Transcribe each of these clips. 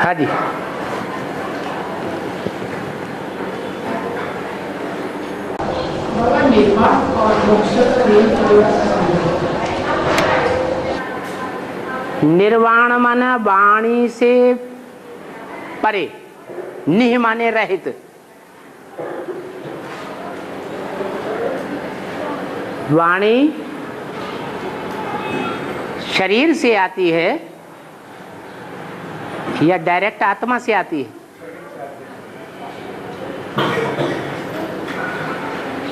हाँ जी। निर्वाण और मोक्ष निर्वाण माना वाणी से परे, निह माने रहित। वाणी शरीर से आती है या डायरेक्ट आत्मा से आती है?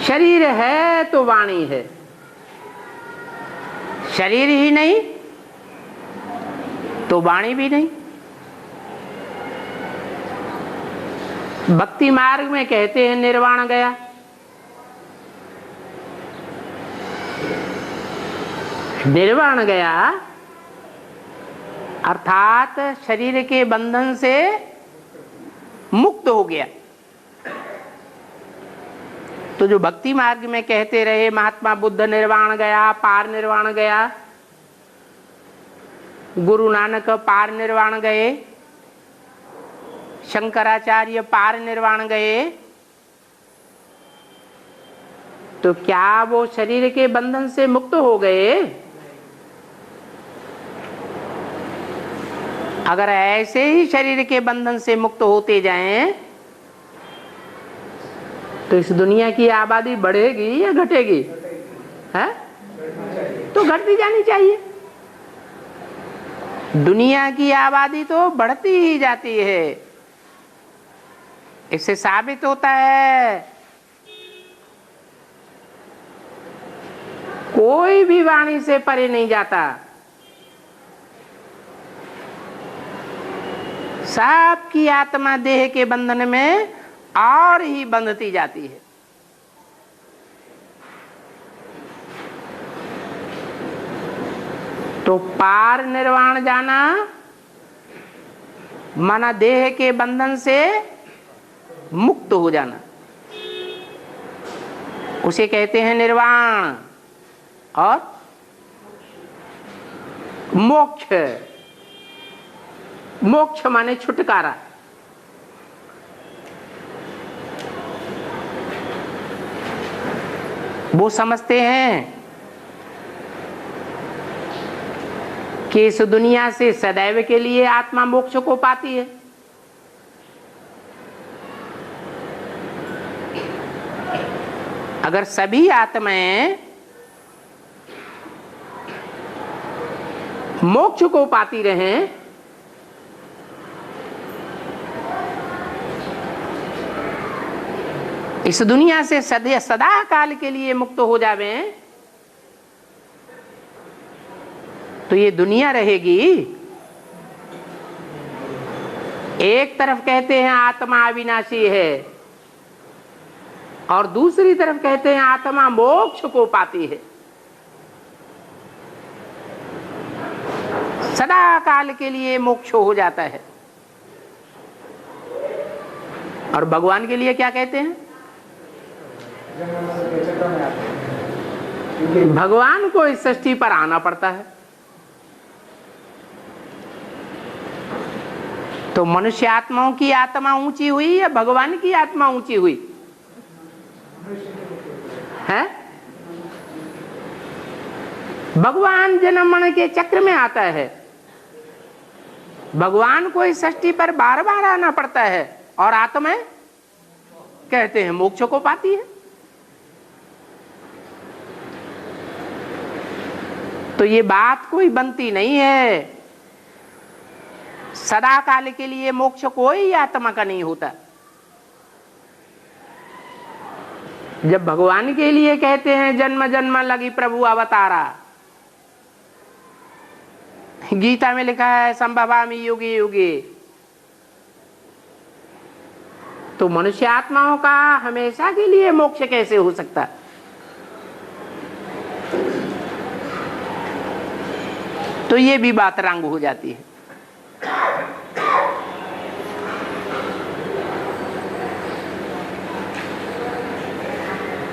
शरीर है तो वाणी है, शरीर ही नहीं तो वाणी भी नहीं। भक्ति मार्ग में कहते हैं निर्वाण गया। निर्वाण गया अर्थात शरीर के बंधन से मुक्त हो गया। तो जो भक्ति मार्ग में कहते रहे महात्मा बुद्ध निर्वाण गया, पार निर्वाण गया, गुरु नानक पार निर्वाण गए, शंकराचार्य पार निर्वाण गए, तो क्या वो शरीर के बंधन से मुक्त हो गए? अगर ऐसे ही शरीर के बंधन से मुक्त होते जाएं तो इस दुनिया की आबादी बढ़ेगी या घटेगी? है तो घटती जानी चाहिए। दुनिया की आबादी तो बढ़ती ही जाती है। इससे साबित होता है कोई भी वाणी से परे नहीं जाता, सबकी आत्मा देह के बंधन में और ही बंधती जाती है। तो पार निर्वाण जाना माना देह के बंधन से मुक्त हो जाना, उसे कहते हैं निर्वाण। और मोक्ष, मोक्ष माने छुटकारा। वो समझते हैं कि इस दुनिया से सदैव के लिए आत्मा मोक्ष को पाती है। अगर सभी आत्माएं मोक्ष को पाती रहें इस दुनिया से सदा काल के लिए मुक्त हो जावे तो ये दुनिया रहेगी। एक तरफ कहते हैं आत्मा अविनाशी है और दूसरी तरफ कहते हैं आत्मा मोक्ष को पाती है। सदा काल के लिए मोक्ष हो जाता है। और भगवान के लिए क्या कहते हैं? भगवान को इस सृष्टि पर आना पड़ता है। तो मनुष्य आत्माओं की आत्मा ऊंची हुई या भगवान की आत्मा ऊंची हुई है? भगवान जन्म मरण के चक्र में आता है। भगवान को इस सृष्टि पर बार बार आना पड़ता है और आत्माएं कहते हैं मोक्ष को पाती है। तो ये बात कोई बनती नहीं है। सदा काल के लिए मोक्ष कोई आत्मा का नहीं होता। जब भगवान के लिए कहते हैं जन्म जन्म लगी प्रभु अवतारा, गीता में लिखा है संभवामि युगे युगे, तो मनुष्य आत्माओं का हमेशा के लिए मोक्ष कैसे हो सकता? तो ये भी बात रंग हो जाती है।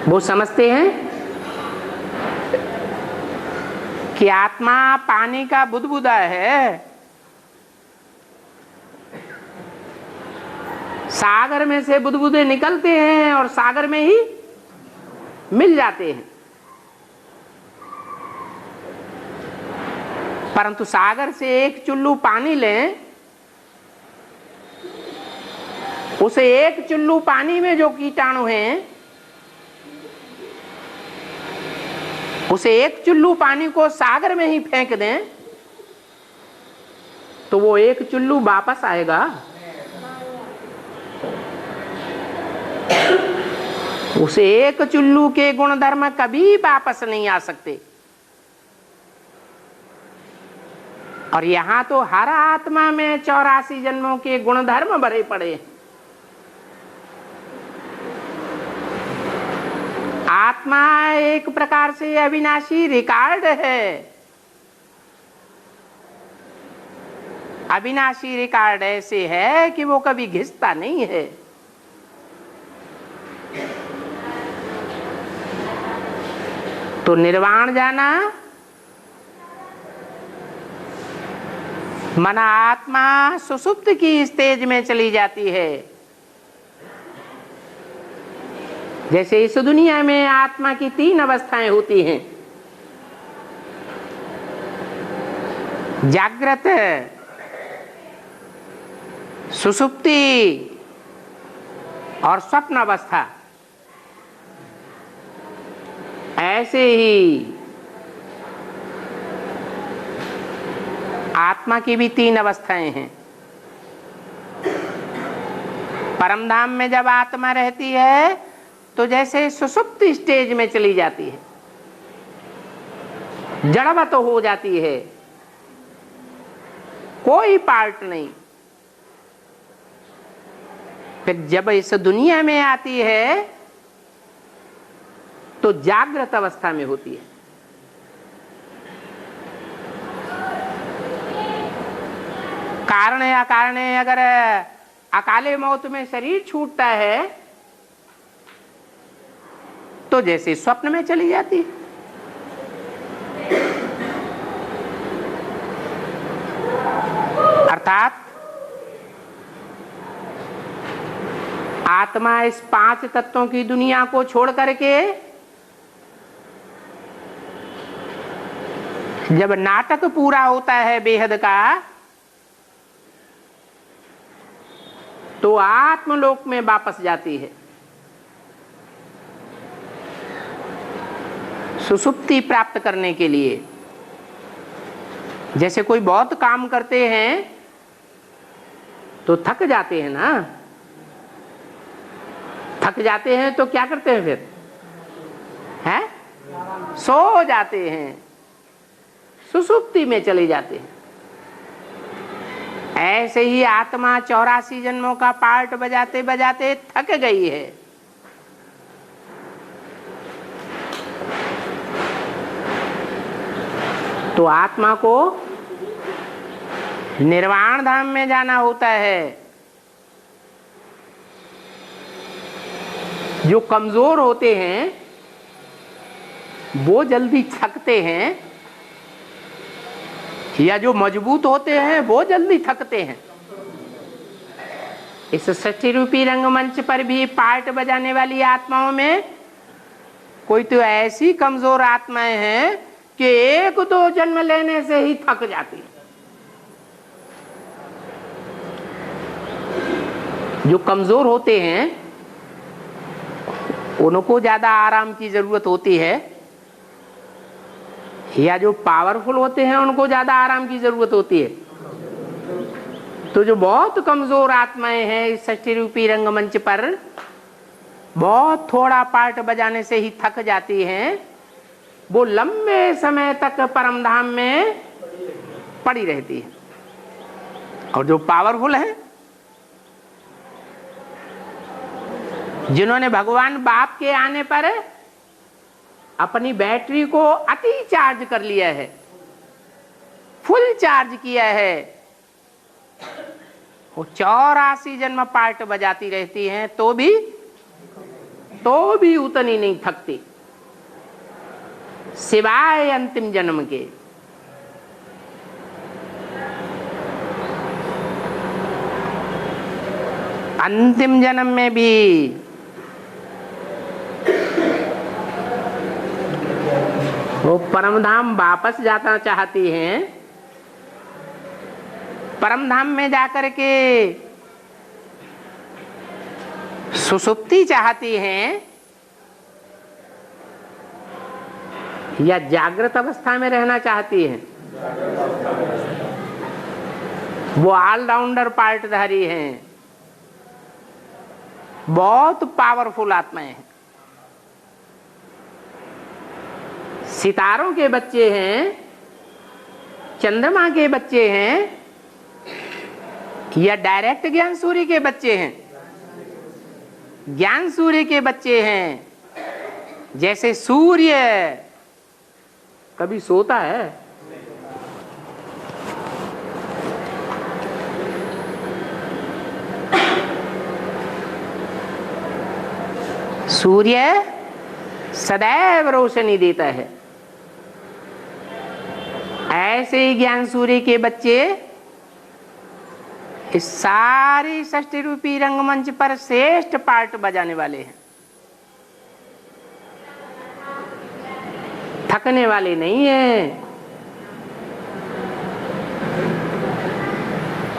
वो समझते हैं कि आत्मा पानी का बुदबुदा है सागर में से बुदबुदे निकलते हैं और सागर में ही मिल जाते हैं। परंतु सागर से एक चुल्लू पानी लें, उसे एक चुल्लू पानी में जो कीटाणु हैं, उसे एक चुल्लू पानी को सागर में ही फेंक दें तो वो एक चुल्लू वापस आएगा? उसे एक चुल्लू के गुणधर्म कभी वापस नहीं आ सकते। और यहां तो हर आत्मा में 84 जन्मों के गुणधर्म भरे पड़े हैं। आत्मा एक प्रकार से अविनाशी रिकॉर्ड है। अविनाशी रिकॉर्ड ऐसे है कि वो कभी घिसता नहीं है। तो निर्वाण जाना, मना आत्मा सुसुप्त की स्टेज में चली जाती है। जैसे इस दुनिया में आत्मा की 3 अवस्थाएं होती हैं, जागृत, सुसुप्ति और स्वप्न अवस्था। ऐसे ही आत्मा की भी 3 अवस्थाएं हैं। परमधाम में जब आत्मा रहती है तो जैसे सुसुप्त स्टेज में चली जाती है, जड़वत हो जाती है, कोई पार्ट नहीं। फिर जब इस दुनिया में आती है तो जागृत अवस्था में होती है। कारण या कारण अगर अकाले मौत में शरीर छूटता है तो जैसे स्वप्न में चली जाती है। अर्थात आत्मा इस 5 तत्वों की दुनिया को छोड़ करके जब नाटक पूरा होता है बेहद का, तो आत्मलोक में वापस जाती है। सुसुप्ति प्राप्त करने के लिए। जैसे कोई बहुत काम करते हैं तो थक जाते हैं ना, थक जाते हैं तो क्या करते हैं फिर? हैं? सो जाते हैं, सुसुप्ति में चले जाते हैं। ऐसे ही आत्मा 84 जन्मों का पार्ट बजाते बजाते थक गई है। तो आत्मा को निर्वाण धाम में जाना होता है। जो कमजोर होते हैं वो जल्दी थकते हैं, या जो मजबूत होते हैं वो जल्दी थकते हैं। इस सृष्टि रूपी रंगमंच पर भी पार्ट बजाने वाली आत्माओं में कोई तो ऐसी कमजोर आत्माएं हैं कि 1-2 जन्म लेने से ही थक जाती है। जो कमजोर होते हैं उनको ज्यादा आराम की जरूरत होती है, या जो पावरफुल होते हैं उनको ज्यादा आराम की जरूरत होती है। तो जो बहुत कमजोर आत्माएं हैं इस सृष्टि रूपी रंगमंच पर बहुत थोड़ा पार्ट बजाने से ही थक जाती हैं, वो लंबे समय तक परमधाम में पड़ी रहती है। और जो पावरफुल है, जिन्होंने भगवान बाप के आने पर अपनी बैटरी को अति चार्ज कर लिया है, फुल चार्ज किया है, वो 84 जन्म पार्ट बजाती रहती हैं तो भी उतनी नहीं थकती, सिवाय अंतिम जन्म के। अंतिम जन्म में भी वो परमधाम वापस जाना चाहती हैं, परमधाम में जाकर के सुसुप्ति चाहती हैं, या जागृत अवस्था में रहना चाहती हैं? वो ऑलराउंडर पार्टधारी हैं, बहुत पावरफुल आत्माएं हैं, सितारों के बच्चे हैं, चंद्रमा के बच्चे हैं, या डायरेक्ट ज्ञान सूर्य के बच्चे हैं? ज्ञान सूर्य के बच्चे हैं। जैसे सूर्य कभी सोता है? सूर्य सदैव रोशनी देता है। ऐसे ही ज्ञान सूर्य के बच्चे इस सारी षष्ठी रूपी रंगमंच पर श्रेष्ठ पार्ट बजाने वाले हैं, थकने वाले नहीं हैं।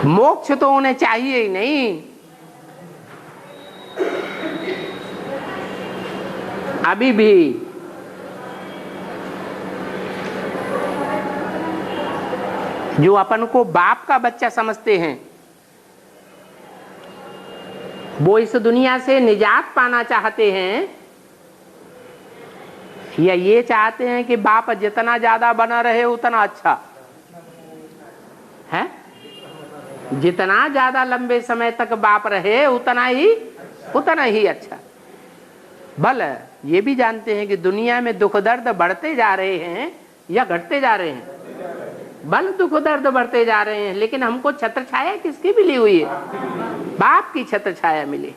मोक्ष तो उन्हें चाहिए ही नहीं। अभी भी जो अपन को बाप का बच्चा समझते हैं, वो इस दुनिया से निजात पाना चाहते हैं, या ये चाहते हैं कि बाप जितना ज्यादा बना रहे उतना अच्छा है? जितना ज्यादा लंबे समय तक बाप रहे उतना ही अच्छा। बल ये भी जानते हैं कि दुनिया में दुख दर्द बढ़ते जा रहे हैं या घटते जा रहे हैं? बल दुख दर्द बढ़ते जा रहे हैं, लेकिन हमको छत्र छाया किसकी मिली हुई है? बाप की छत्र छाया मिली।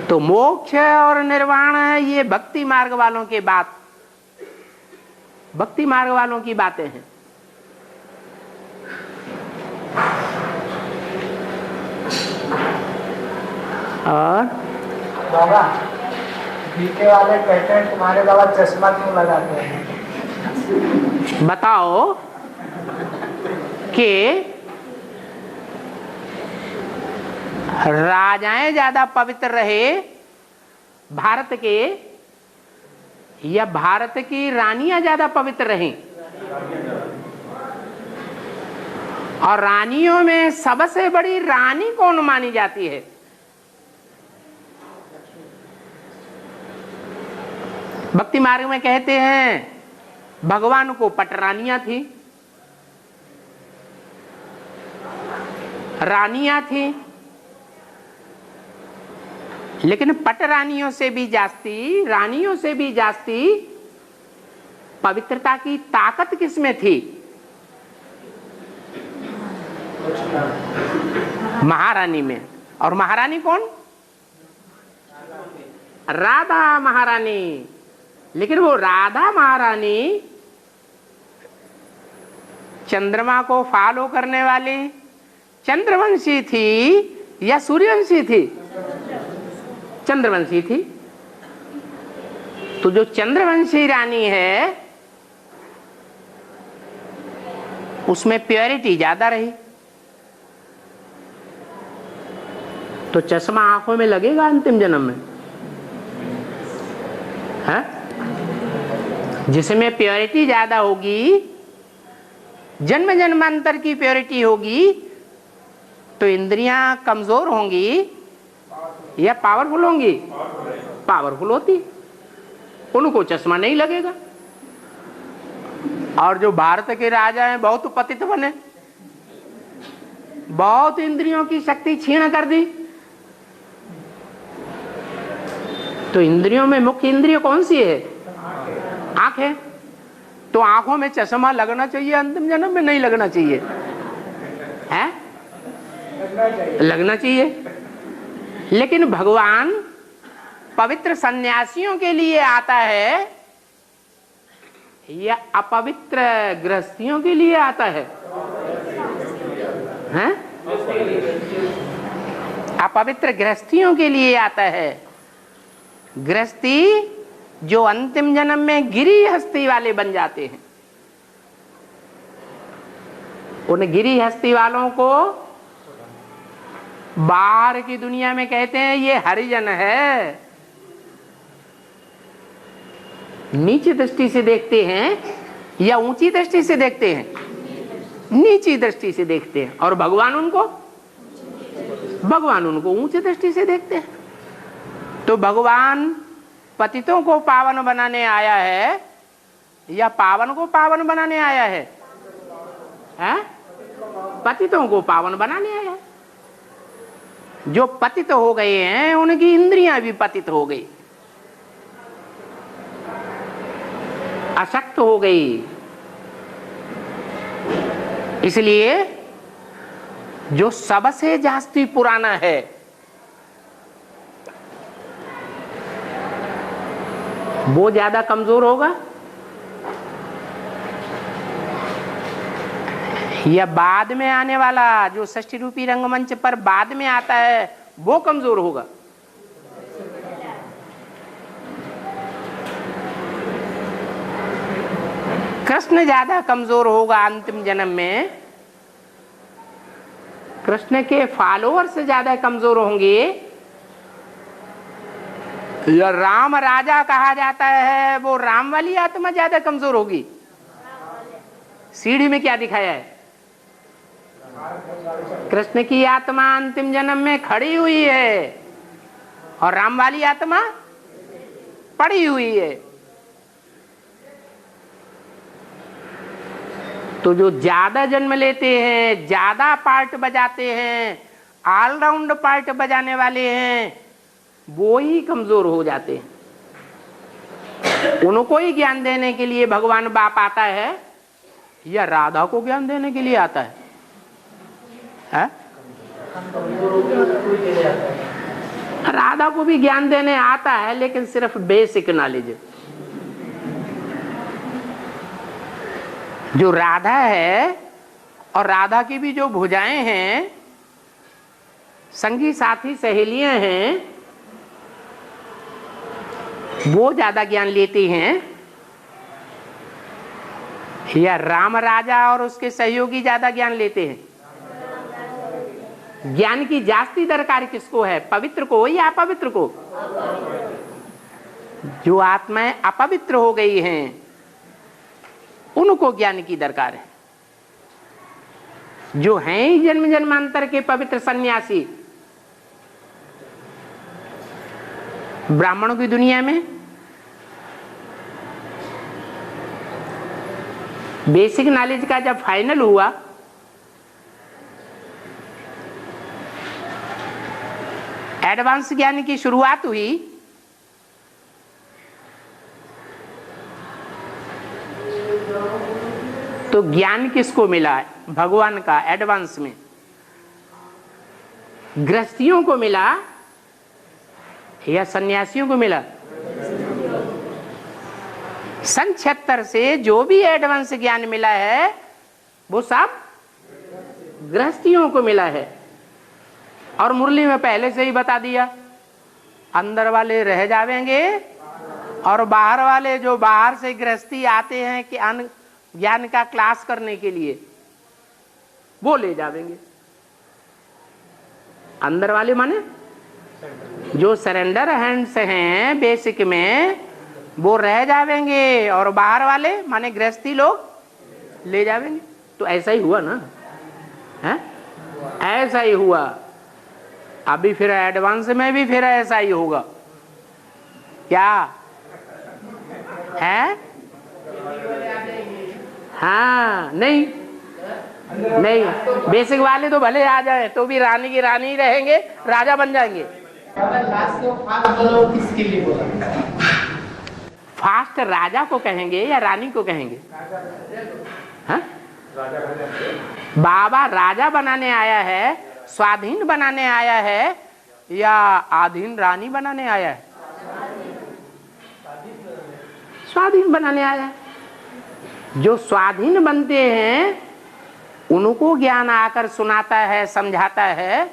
तो मोक्ष और निर्वाण ये भक्ति मार्ग वालों की बातें हैं। और बाबा बीके वाले कहते हैं तुम्हारे बाबा चश्मा क्यों लगाते हैं? बताओ कि राजाएं ज्यादा पवित्र रहे भारत के, या भारत की रानियां ज्यादा पवित्र रहीं? और रानियों में सबसे बड़ी रानी कौन मानी जाती है? भक्ति मार्ग में कहते हैं भगवान को पटरानियां थी, रानियां थी, लेकिन पटरानियों से भी जास्ती, रानियों से भी जास्ती पवित्रता की ताकत किसमें थी? महारानी में। और महारानी कौन? राधा महारानी। लेकिन वो राधा महारानी चंद्रमा को फॉलो करने वाली चंद्रवंशी थी या सूर्यवंशी थी? चंद्रवंशी थी। तो जो चंद्रवंशी रानी है उसमें प्योरिटी ज्यादा रही, तो चश्मा आंखों में लगेगा अंतिम जन्म में है? जिसमें प्योरिटी ज्यादा होगी, जन्म जन्मांतर की प्योरिटी होगी, तो इंद्रियां कमजोर होंगी या पावरफुल होंगी? पावरफुल होती, उनको चश्मा नहीं लगेगा। और जो भारत के राजा हैं बहुत पतित बने, बहुत इंद्रियों की शक्ति छीन कर दी। तो इंद्रियों में मुख्य इंद्रिय कौन सी है? आंख है। तो आंखों में चश्मा लगना चाहिए, अंतिम जन्म में नहीं लगना चाहिए है? लगना चाहिए। लेकिन भगवान पवित्र सन्यासियों के लिए आता है या अपवित्र गृहस्थियों के लिए आता है? हैं? अपवित्र गृहस्थियों के लिए आता है। गृहस्थी जो अंतिम जन्म में गिरी हस्ती वाले बन जाते हैं, उन गिरी हस्ती वालों को बाहर की दुनिया में कहते हैं ये हरिजन है। नीची दृष्टि से देखते हैं या ऊंची दृष्टि से देखते हैं? नीची दृष्टि से देखते हैं। और भगवान उनको ऊंची दृष्टि से देखते हैं। तो भगवान पतितों को पावन बनाने आया है या पावन को पावन बनाने आया है? पतितों को पावन बनाने आया है। जो पतित हो गए हैं उनकी इंद्रियां भी पतित हो गई, अशक्त हो गई। इसलिए जो सबसे जास्ती पुराना है वो ज्यादा कमजोर होगा या बाद में आने वाला जो षष्ठी रूपी रंगमंच पर बाद में आता है वो कमजोर होगा? कृष्ण ज्यादा कमजोर होगा अंतिम जन्म में। कृष्ण के फॉलोअर्स ज्यादा कमजोर होंगे या राम राजा कहा जाता है वो राम वाली आत्मा ज्यादा कमजोर होगी? सीढ़ी में क्या दिखाया है? कृष्ण की आत्मा अंतिम जन्म में खड़ी हुई है और राम वाली आत्मा पड़ी हुई है। तो जो ज्यादा जन्म लेते हैं, ज्यादा पार्ट बजाते हैं, ऑलराउंड पार्ट बजाने वाले हैं, वो ही कमजोर हो जाते हैं। उनको ही ज्ञान देने के लिए भगवान बाप आता है या राधा को ज्ञान देने के लिए आता है? राधा को भी ज्ञान देने आता है लेकिन सिर्फ बेसिक नॉलेज। जो राधा है और राधा की भी जो भुजाएं हैं, संगी साथी सहेलियां हैं, वो ज्यादा ज्ञान लेती हैं या राम राजा और उसके सहयोगी ज्यादा ज्ञान लेते हैं? ज्ञान की जास्ती दरकार किसको है? पवित्र को या अपवित्र को? जो आत्माएं अपवित्र हो गई हैं उनको ज्ञान की दरकार है। जो हैं ही जन्म जन्मांतर के पवित्र सन्यासी, ब्राह्मणों की दुनिया में बेसिक नॉलेज का जब फाइनल हुआ एडवांस ज्ञान की शुरुआत हुई, तो ज्ञान किसको मिला? भगवान का एडवांस में। गृहस्थियों को मिला या सन्यासियों को मिला? सन 76 से जो भी एडवांस ज्ञान मिला है वो सब गृहस्थियों को मिला है। और मुरली में पहले से ही बता दिया, अंदर वाले रह जावेंगे और बाहर वाले जो बाहर से गृहस्थी आते हैं कि ज्ञान का क्लास करने के लिए वो ले जावेंगे। अंदर वाले माने जो सरेंडर हैंड्स हैं बेसिक में वो रह जावेंगे और बाहर वाले माने गृहस्थी लोग ले जावेंगे। तो ऐसा ही हुआ ना, है? ऐसा ही हुआ। अभी फिर एडवांस में भी फिर ऐसा ही होगा क्या है? हाँ, नहीं बेसिक वाले तो भले आ जाए तो भी रानी की रानी ही रहेंगे, राजा बन जाएंगे। फास्ट राजा को कहेंगे या रानी को कहेंगे? हाँ? बाबा राजा बनाने आया है, स्वाधीन बनाने आया है या आधीन रानी बनाने आया है? स्वाधीन बनाने आया है। जो स्वाधीन बनते हैं उनको ज्ञान आकर सुनाता है, समझाता है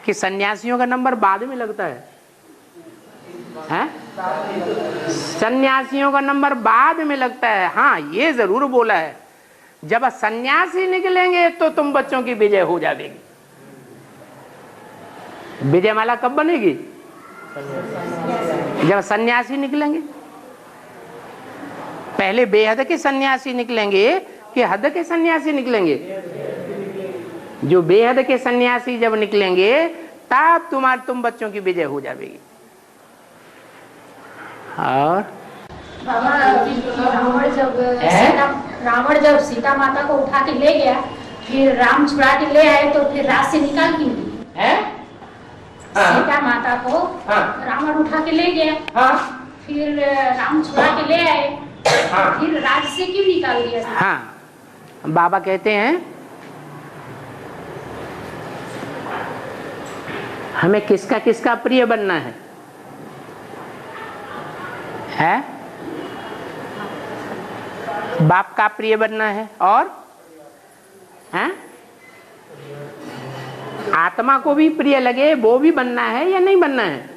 कि सन्यासियों का नंबर बाद में लगता है? हैं? सन्यासियों का नंबर बाद में लगता है। हाँ, ये जरूर बोला है, जब सन्यासी निकलेंगे तो तुम बच्चों की विजय हो जाएगी। विजयमाला कब बनेगी? जब सन्यासी निकलेंगे। पहले बेहद के सन्यासी निकलेंगे कि हद के सन्यासी निकलेंगे? जो बेहद के सन्यासी जब निकलेंगे तब तुम बच्चों की विजय हो जाएगी। और रावण जब सीता माता को उठा के ले गया, फिर राम छुड़ा के ले आए, तो फिर राज से निकाल क्यों दिए? सीता माता को रावण उठा के ले गया, फिर राम छुड़ा के ले आए, फिर राज से क्यों निकाल दिया? हाँ, बाबा कहते हैं हमें किसका किसका प्रिय बनना है? बाप का प्रिय बनना है, और हैं? आत्मा को भी प्रिय लगे वो भी बनना है या नहीं बनना है?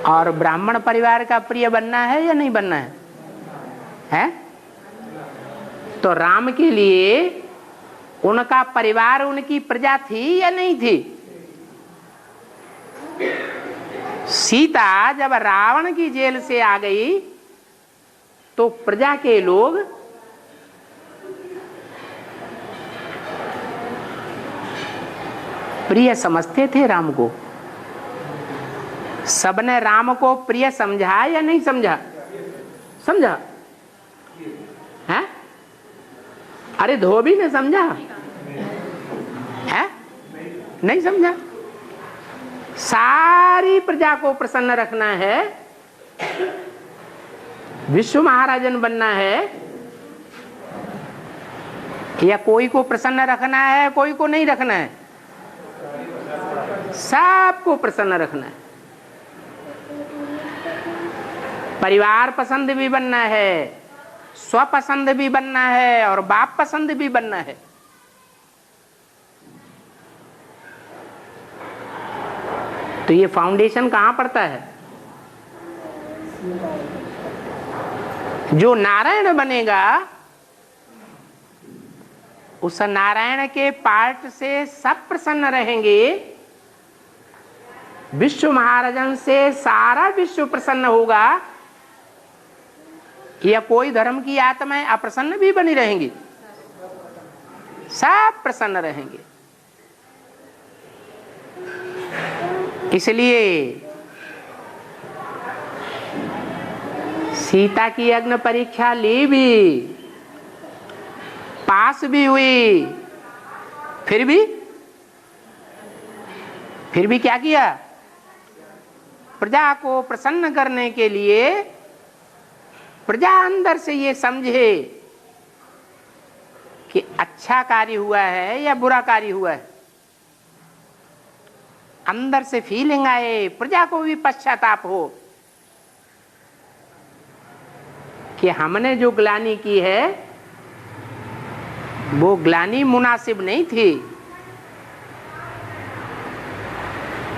और ब्राह्मण परिवार का प्रिय बनना है या नहीं बनना है? हैं? तो राम के लिए उनका परिवार, उनकी प्रजा थी या नहीं थी? सीता जब रावण की जेल से आ गई तो प्रजा के लोग प्रिय समझते थे राम को। सबने राम को प्रिय समझा या नहीं समझा? समझा है? अरे धोबी ने समझा है? नहीं समझा। सारी प्रजा को प्रसन्न रखना है, विश्व महाराजन बनना है, या कोई को प्रसन्न रखना है, कोई को नहीं रखना है? सबको प्रसन्न रखना है। परिवार पसंद भी बनना है, स्वपसंद भी बनना है, और बाप पसंद भी बनना है। तो ये फाउंडेशन कहां पड़ता है? जो नारायण बनेगा उस नारायण के पार्ट से सब प्रसन्न रहेंगे। विश्व महाराजन से सारा विश्व प्रसन्न होगा, या कोई धर्म की आत्माएं अप्रसन्न भी बनी रहेंगी? सब प्रसन्न रहेंगे। इसलिए सीता की अग्नि परीक्षा ली भी, पास भी हुई, फिर भी क्या किया? प्रजा को प्रसन्न करने के लिए प्रजा अंदर से ये समझे कि अच्छा कार्य हुआ है या बुरा कार्य हुआ है। अंदर से फीलिंग आए, प्रजा को भी पश्चाताप हो कि हमने जो ग्लानि की है वो ग्लानि मुनासिब नहीं थी,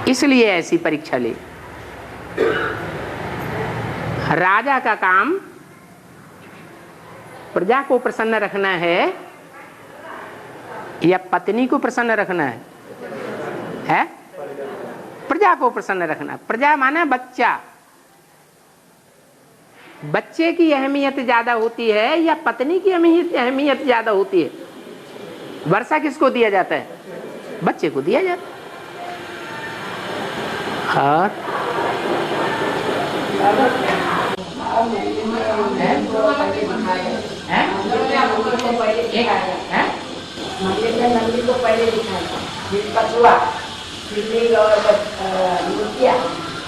इसलिए ऐसी परीक्षा ली। राजा का काम प्रजा को प्रसन्न रखना है या पत्नी को प्रसन्न रखना है? प्रजा को प्रसन्न रखना। प्रजा माने बच्चा। बच्चे की अहमियत ज्यादा होती है या पत्नी की अहमियत ज्यादा होती है? वर्षा किसको दिया जाता है? बच्चे को दिया जाता है। और नंदी को पहले दिखाया, फिर कछुआ, फिर नील और मूर्तियाँ।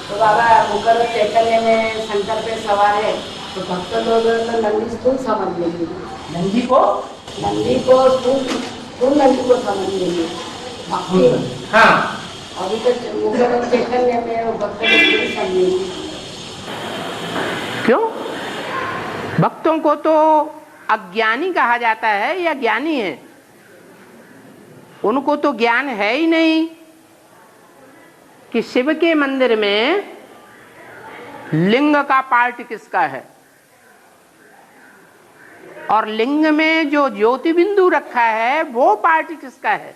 तो बाबा मुकर चैतन्य में शंकर पे सवार है, तो भक्त लोग तो नंदी स्थूल समझ लेंगे। नंदी को समझ लेंगे। हाँ, अभी तो मुकर चैतन्य में वो भक्त लोग समझेंगे। क्यों? भक्तों को तो अज्ञानी कहा जाता है या ज्ञानी है? उनको तो ज्ञान है ही नहीं कि शिव के मंदिर में लिंग का पार्ट किसका है, और लिंग में जो ज्योति बिंदु रखा है वो पार्ट किसका है,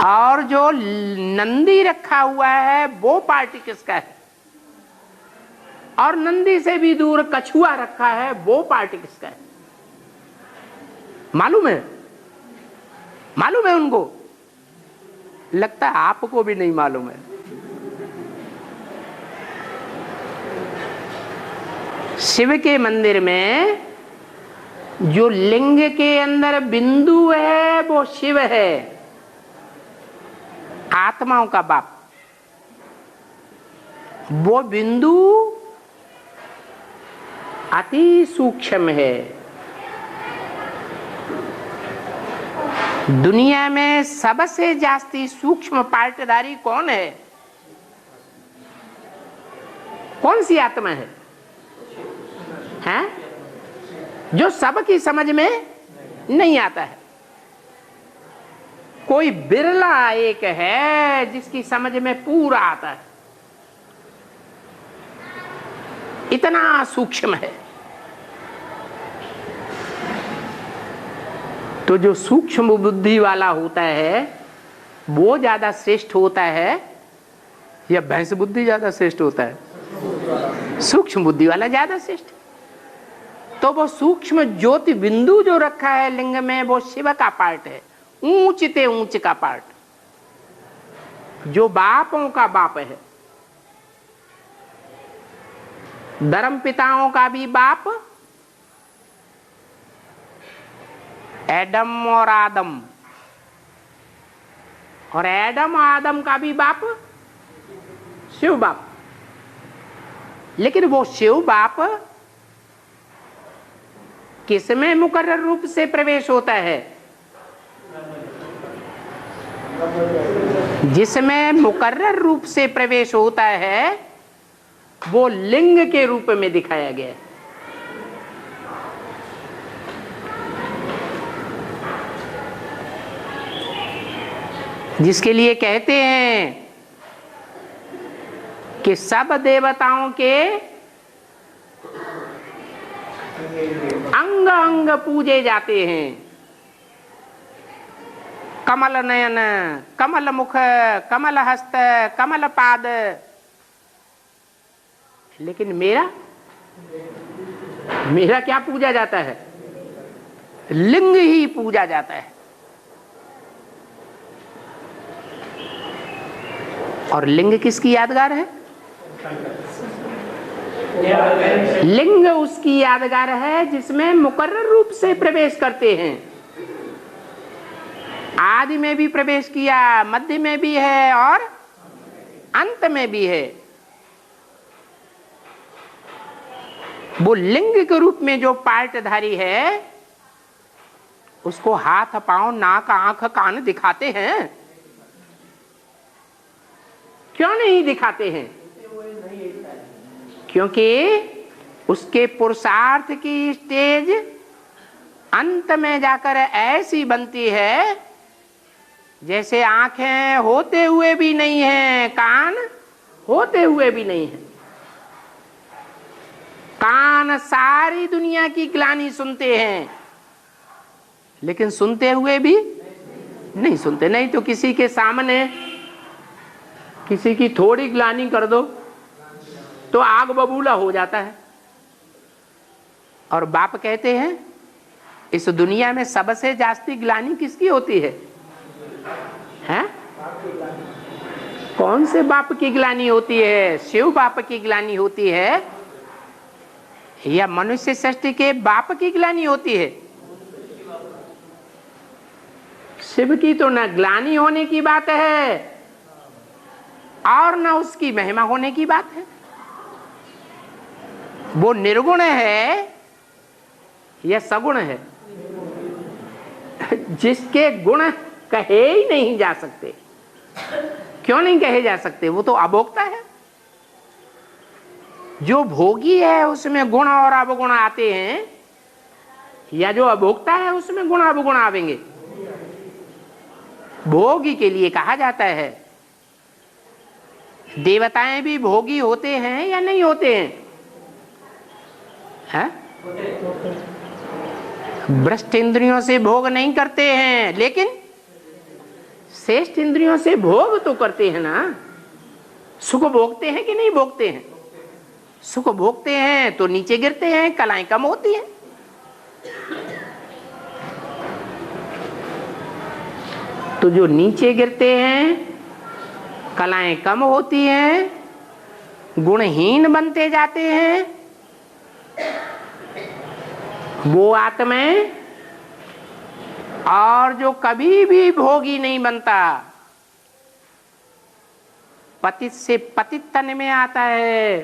और जो नंदी रखा हुआ है वो पार्ट किसका है, और नंदी से भी दूर कछुआ रखा है वो पार्ट किसका है। मालूम है? मालूम है उनको? लगता है आपको भी नहीं मालूम है। शिव के मंदिर में जो लिंग के अंदर बिंदु है वो शिव है, आत्माओं का बाप। वो बिंदु अति सूक्ष्म है। दुनिया में सबसे जास्ती सूक्ष्म पार्टधारी कौन है? कौन सी आत्मा है? हैं? जो सबकी समझ में नहीं आता है। कोई बिरला एक है जिसकी समझ में पूरा आता है। इतना सूक्ष्म है। तो जो सूक्ष्म बुद्धि वाला होता है वो ज्यादा श्रेष्ठ होता है या भैंस बुद्धि ज्यादा श्रेष्ठ होता है? सूक्ष्म बुद्धि वाला ज्यादा श्रेष्ठ। तो वो सूक्ष्म ज्योति बिंदु जो रखा है लिंग में वो शिव का पार्ट है, ऊंच ते ऊंच का पार्ट, जो बापों का बाप है, धर्म पिताओं का भी बाप एडम और आदम, और एडम आदम का भी बाप शिव बाप। लेकिन वो शिव बाप किसमें मुकर्रर रूप से प्रवेश होता है? जिसमें मुकर्रर रूप से प्रवेश होता है वो लिंग के रूप में दिखाया गया है। जिसके लिए कहते हैं कि सब देवताओं के अंग अंग पूजे जाते हैं। कमल नयन, कमल मुख, कमल हस्त, कमल पाद। लेकिन मेरा क्या पूजा जाता है? लिंग ही पूजा जाता है। और लिंग किसकी यादगार है? लिंग उसकी यादगार है जिसमें मुकर्रर रूप से प्रवेश करते हैं। आदि में भी प्रवेश किया, मध्य में भी है और अंत में भी है। वो लिंग के रूप में जो पार्टधारी है उसको हाथ पांव नाक आंख कान दिखाते हैं? क्यों नहीं दिखाते हैं? क्योंकि उसके पुरुषार्थ की स्टेज अंत में जाकर ऐसी बनती है जैसे आंखें होते हुए भी नहीं है, कान होते हुए भी नहीं है। कान सारी दुनिया की ग्लानि सुनते हैं, लेकिन सुनते हुए भी नहीं सुनते। नहीं तो किसी के सामने किसी की थोड़ी ग्लानि कर दो तो आग बबूला हो जाता है। और बाप कहते हैं इस दुनिया में सबसे जास्ती ग्लानि किसकी होती है? हैं? कौन से बाप की ग्लानि होती है? शिव बाप की ग्लानि होती है या मनुष्य सृष्टि के बाप की ग्लानि होती है? शिव की तो न ग्लानि होने की बात है और न उसकी महिमा होने की बात है। वो निर्गुण है या सगुण है? जिसके गुण कहे ही नहीं जा सकते। क्यों नहीं कहे जा सकते? वो तो अभोक्ता है। जो भोगी है उसमें गुण और अवगुण आते हैं, या जो अभोक्ता है उसमें गुण अवगुण आवेंगे? भोगी के लिए कहा जाता है। देवताएं भी भोगी होते हैं या नहीं होते हैं? है? भ्रष्ट इंद्रियों से भोग नहीं करते हैं, लेकिन श्रेष्ठ इंद्रियों से भोग तो करते हैं ना। सुख भोगते हैं कि नहीं भोगते हैं? सुख भोगते हैं तो नीचे गिरते हैं, कलाएं कम होती हैं। तो जो नीचे गिरते हैं, कलाएं कम होती हैं, गुणहीन बनते जाते हैं, वो आत्माएं, और जो कभी भी भोगी नहीं बनता, पतित से पतित तन में आता है,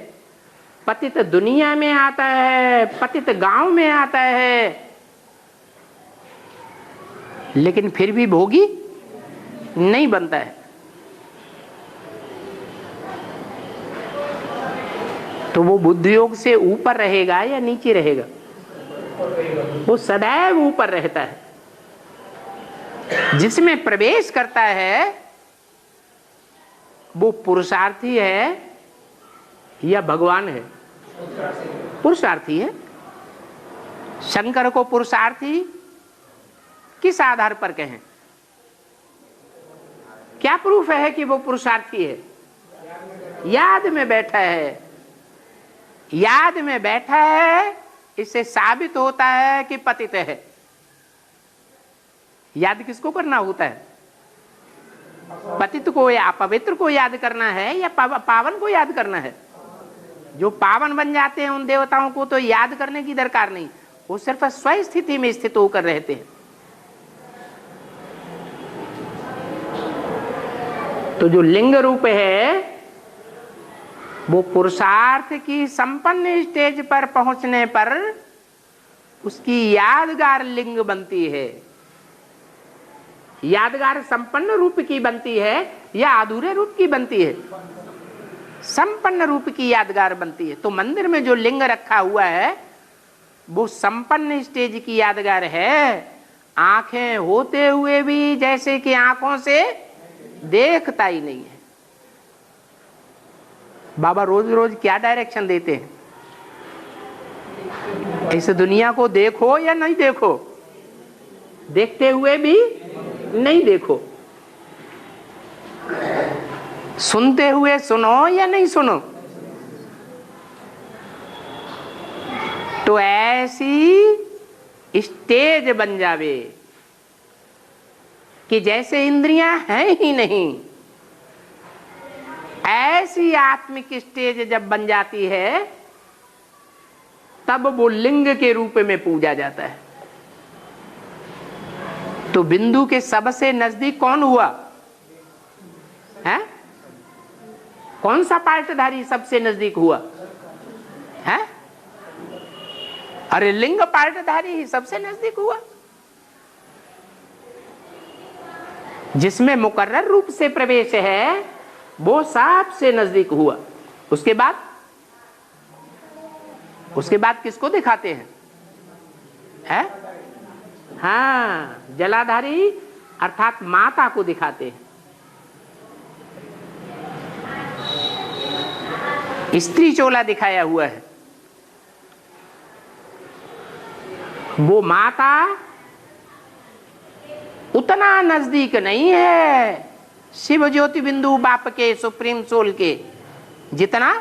पतित दुनिया में आता है, पतित गांव में आता है, लेकिन फिर भी भोगी नहीं बनता है। तो वो बुद्धि योग से ऊपर रहेगा या नीचे रहेगा? वो सदैव ऊपर रहता है। जिसमें प्रवेश करता है वो पुरुषार्थी है या भगवान है? पुरुषार्थी है। शंकर को पुरुषार्थी किस आधार पर कहें? क्या प्रूफ है कि वो पुरुषार्थी है? याद में बैठा है। याद में बैठा है, इससे साबित होता है कि पतित है। याद किसको करना होता है? पतित को या अपवित्र को याद करना है या पावन को याद करना है? जो पावन बन जाते हैं उन देवताओं को तो याद करने की दरकार नहीं, वो सिर्फ स्व स्थिति में स्थित होकर रहते हैं। तो जो लिंग रूप है वो पुरुषार्थ की संपन्न स्टेज पर पहुंचने पर उसकी यादगार लिंग बनती है। यादगार संपन्न रूप की बनती है या अधूरे रूप की बनती है? संपन्न रूप की यादगार बनती है। तो मंदिर में जो लिंग रखा हुआ है वो संपन्न स्टेज की यादगार है। आंखें होते हुए भी जैसे कि आंखों से देखता ही नहीं है। बाबा रोज रोज क्या डायरेक्शन देते हैं? इस दुनिया को देखो या नहीं देखो, देखते हुए भी नहीं देखो, सुनते हुए सुनो या नहीं सुनो। तो ऐसी स्टेज बन जावे कि जैसे इंद्रियां हैं ही नहीं, ऐसी आत्मिक स्टेज जब बन जाती है तब वो लिंग के रूप में पूजा जाता है। तो बिंदु के सबसे नजदीक कौन हुआ है? कौन सा पार्टधारी सबसे नजदीक हुआ है? अरे लिंग पार्टधारी ही सबसे नजदीक हुआ। जिसमें मुकर्रर रूप से प्रवेश है वो सबसे नजदीक हुआ। उसके बाद किसको दिखाते हैं? है? हाँ, जलाधारी अर्थात माता को दिखाते हैं। स्त्री चोला दिखाया हुआ है। वो माता उतना नजदीक नहीं है शिव ज्योति बिंदु बाप के सुप्रीम सोल के, जितना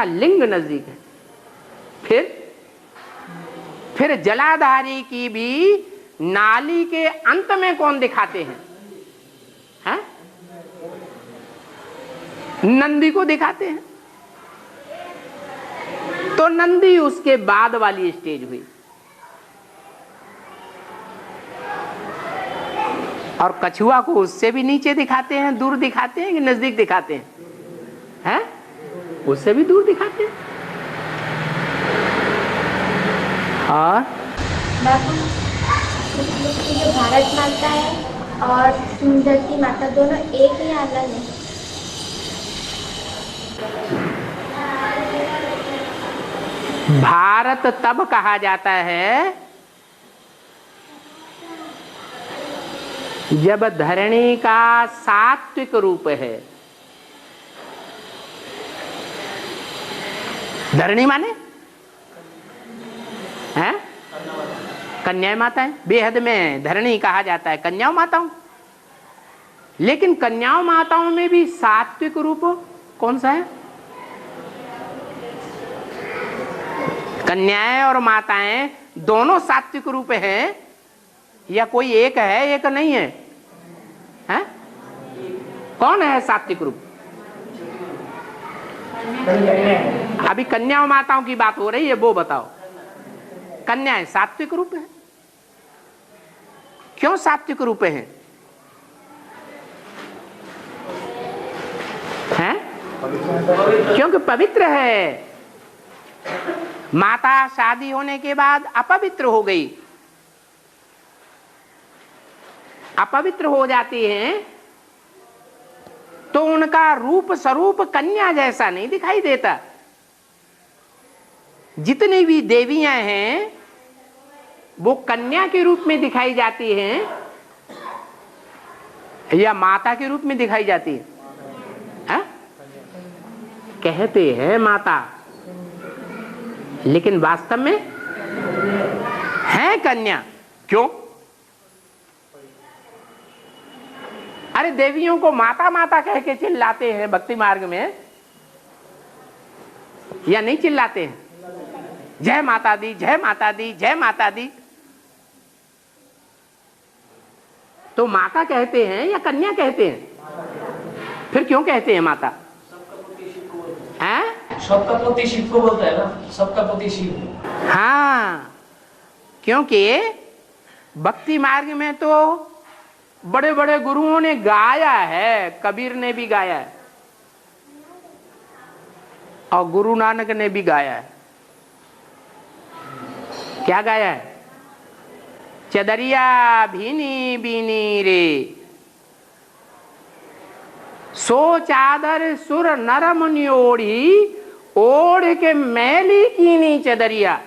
लिंग नजदीक है। फिर जलाधारी की भी नाली के अंत में कौन दिखाते हैं? है? नंदी को दिखाते हैं। तो नंदी उसके बाद वाली स्टेज हुई। और कछुआ को उससे भी नीचे दिखाते हैं, दूर दिखाते हैं कि नजदीक दिखाते हैं? हैं? उससे भी दूर दिखाते हैं। और बापू, जो भारत माता है और धरती माता दोनों एक ही अलग है? भारत तब कहा जाता है जब धरणी का सात्विक रूप है, धरणी माने है कन्या माताएं, बेहद में धरणी कहा जाता है कन्याओं माताओं। लेकिन कन्याओं माताओं में भी सात्विक रूप कौन सा है? कन्याएं और माताएं दोनों सात्विक रूप हैं या कोई एक है एक नहीं है? हैं? कौन है सात्विक रूप? अभी कन्याओं माताओं की बात हो रही है, वो बताओ। कन्याएं सात्विक रूप है। क्यों सात्विक रूप है? हैं? क्योंकि पवित्र है। माता शादी होने के बाद अपवित्र हो गई, अपवित्र हो जाती हैं तो उनका रूप स्वरूप कन्या जैसा नहीं दिखाई देता। जितनी भी देवियां हैं वो कन्या के रूप में दिखाई जाती हैं या माता के रूप में दिखाई जाती है? कहते हैं माता, लेकिन वास्तव में है कन्या। क्यों? अरे देवियों को माता माता कह के चिल्लाते हैं भक्ति मार्ग में या नहीं चिल्लाते हैं? जय माता दी, जय माता दी, जय माता दी। तो माता कहते हैं या कन्या कहते हैं? फिर क्यों कहते हैं माता? हैं? सबका पति शिव को बोलता है ना, सबका पति शिव। हाँ, क्योंकि भक्ति मार्ग में तो बड़े बड़े गुरुओं ने गाया है, कबीर ने भी गाया है और गुरु नानक ने भी गाया है। क्या गाया है? चदरिया भीनी बीनी रे, सो चादर सुर नर मुनि ओढ़ी, ओढ़ के मैली कीनी चदरिया।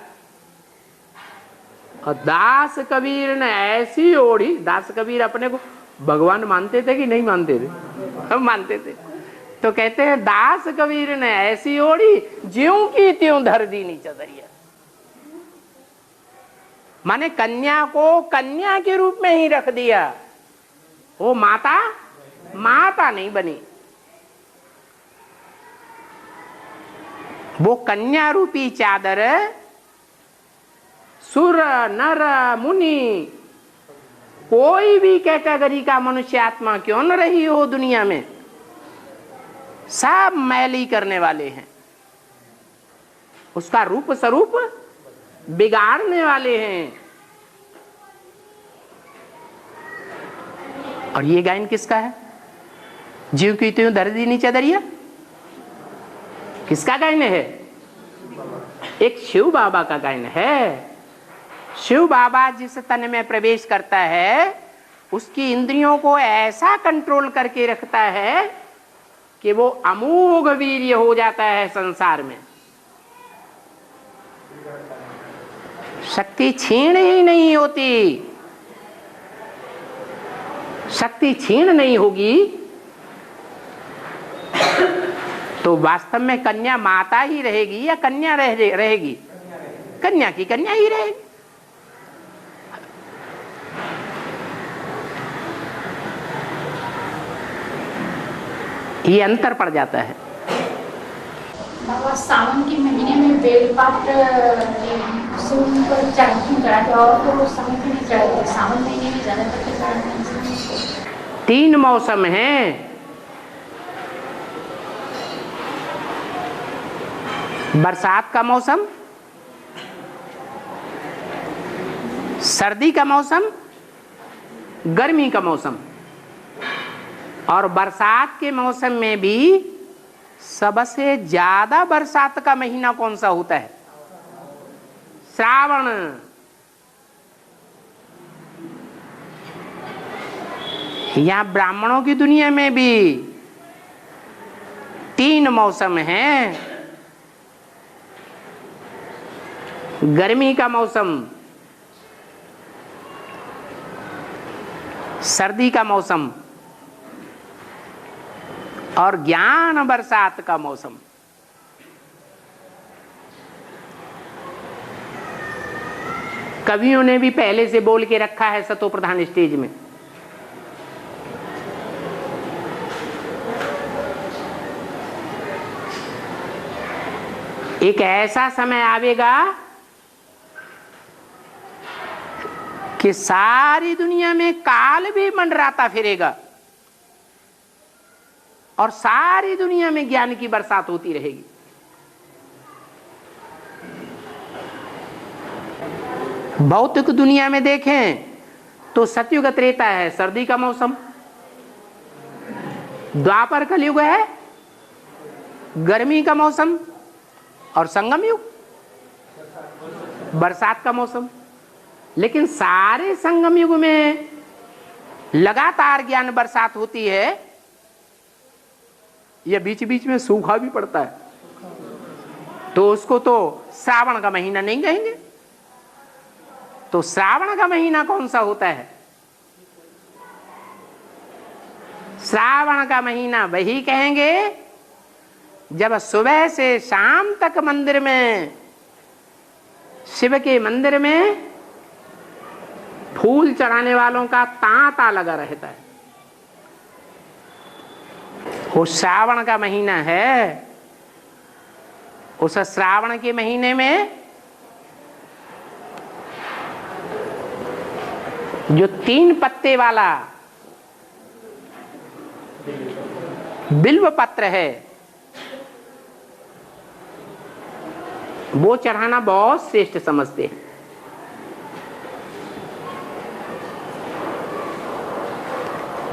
और दास कबीर ने ऐसी ओढ़ी। दास कबीर अपने को भगवान मानते थे कि नहीं मानते थे? हम मानते थे। तो कहते हैं दास कबीर ने ऐसी ओढ़ी, ज्यों की त्यों धर दीनी चदरिया। माने कन्या को कन्या के रूप में ही रख दिया, वो माता माता नहीं बनी। वो कन्या रूपी चादर सुर नर मुनि, कोई भी कैटेगरी का मनुष्य आत्मा क्यों न रही हो दुनिया में, सब मैली करने वाले हैं। उसका रूप स्वरूप बिगाड़ने वाले हैं। और ये गायन किसका है? जीव की त्यों धर दीनी चदरिया किसका गायन है? एक शिव बाबा का गायन है। शिव बाबा जिस तन में प्रवेश करता है उसकी इंद्रियों को ऐसा कंट्रोल करके रखता है कि वो अमोघ वीर्य हो जाता है संसार में। शक्ति छीण ही नहीं होती। शक्ति छीण नहीं होगी तो वास्तव में कन्या माता ही रहेगी या कन्या रहेगी? कन्या की कन्या ही रहेगी। ये अंतर पड़ जाता है। बाबा सावन के महीने में बेलपत्र चढ़ाते और तो उस समय पे नहीं चढ़ाते, सावन महीने में ज्यादातर चढ़ाते हैं। 3 मौसम हैं। बरसात का मौसम, सर्दी का मौसम, गर्मी का मौसम। और बरसात के मौसम में भी सबसे ज्यादा बरसात का महीना कौन सा होता है? श्रावण। यहां ब्राह्मणों की दुनिया में भी 3 मौसम हैं। गर्मी का मौसम, सर्दी का मौसम और ज्ञान बरसात का मौसम। कवियों ने भी पहले से बोल के रखा है सतो प्रधान स्टेज में। एक ऐसा समय आवेगा कि सारी दुनिया में काल भी मंडराता फिरेगा और सारी दुनिया में ज्ञान की बरसात होती रहेगी। भौतिक दुनिया में देखें तो सतयुग त्रेता है, सर्दी का मौसम। द्वापर कलयुग है, गर्मी का मौसम। और संगम युग बरसात का मौसम। लेकिन सारे संगम युग में लगातार ज्ञान बरसात होती है या बीच बीच में सूखा भी पड़ता है, तो उसको तो श्रावण का महीना नहीं कहेंगे। तो श्रावण का महीना कौन सा होता है? श्रावण का महीना वही कहेंगे जब सुबह से शाम तक मंदिर में, शिव के मंदिर में फूल चढ़ाने वालों का तांता लगा रहता है। वो श्रावण का महीना है। उस श्रावण के महीने में जो 3 पत्ते वाला बिल्व पत्र है वो चढ़ाना बहुत श्रेष्ठ समझते हैं।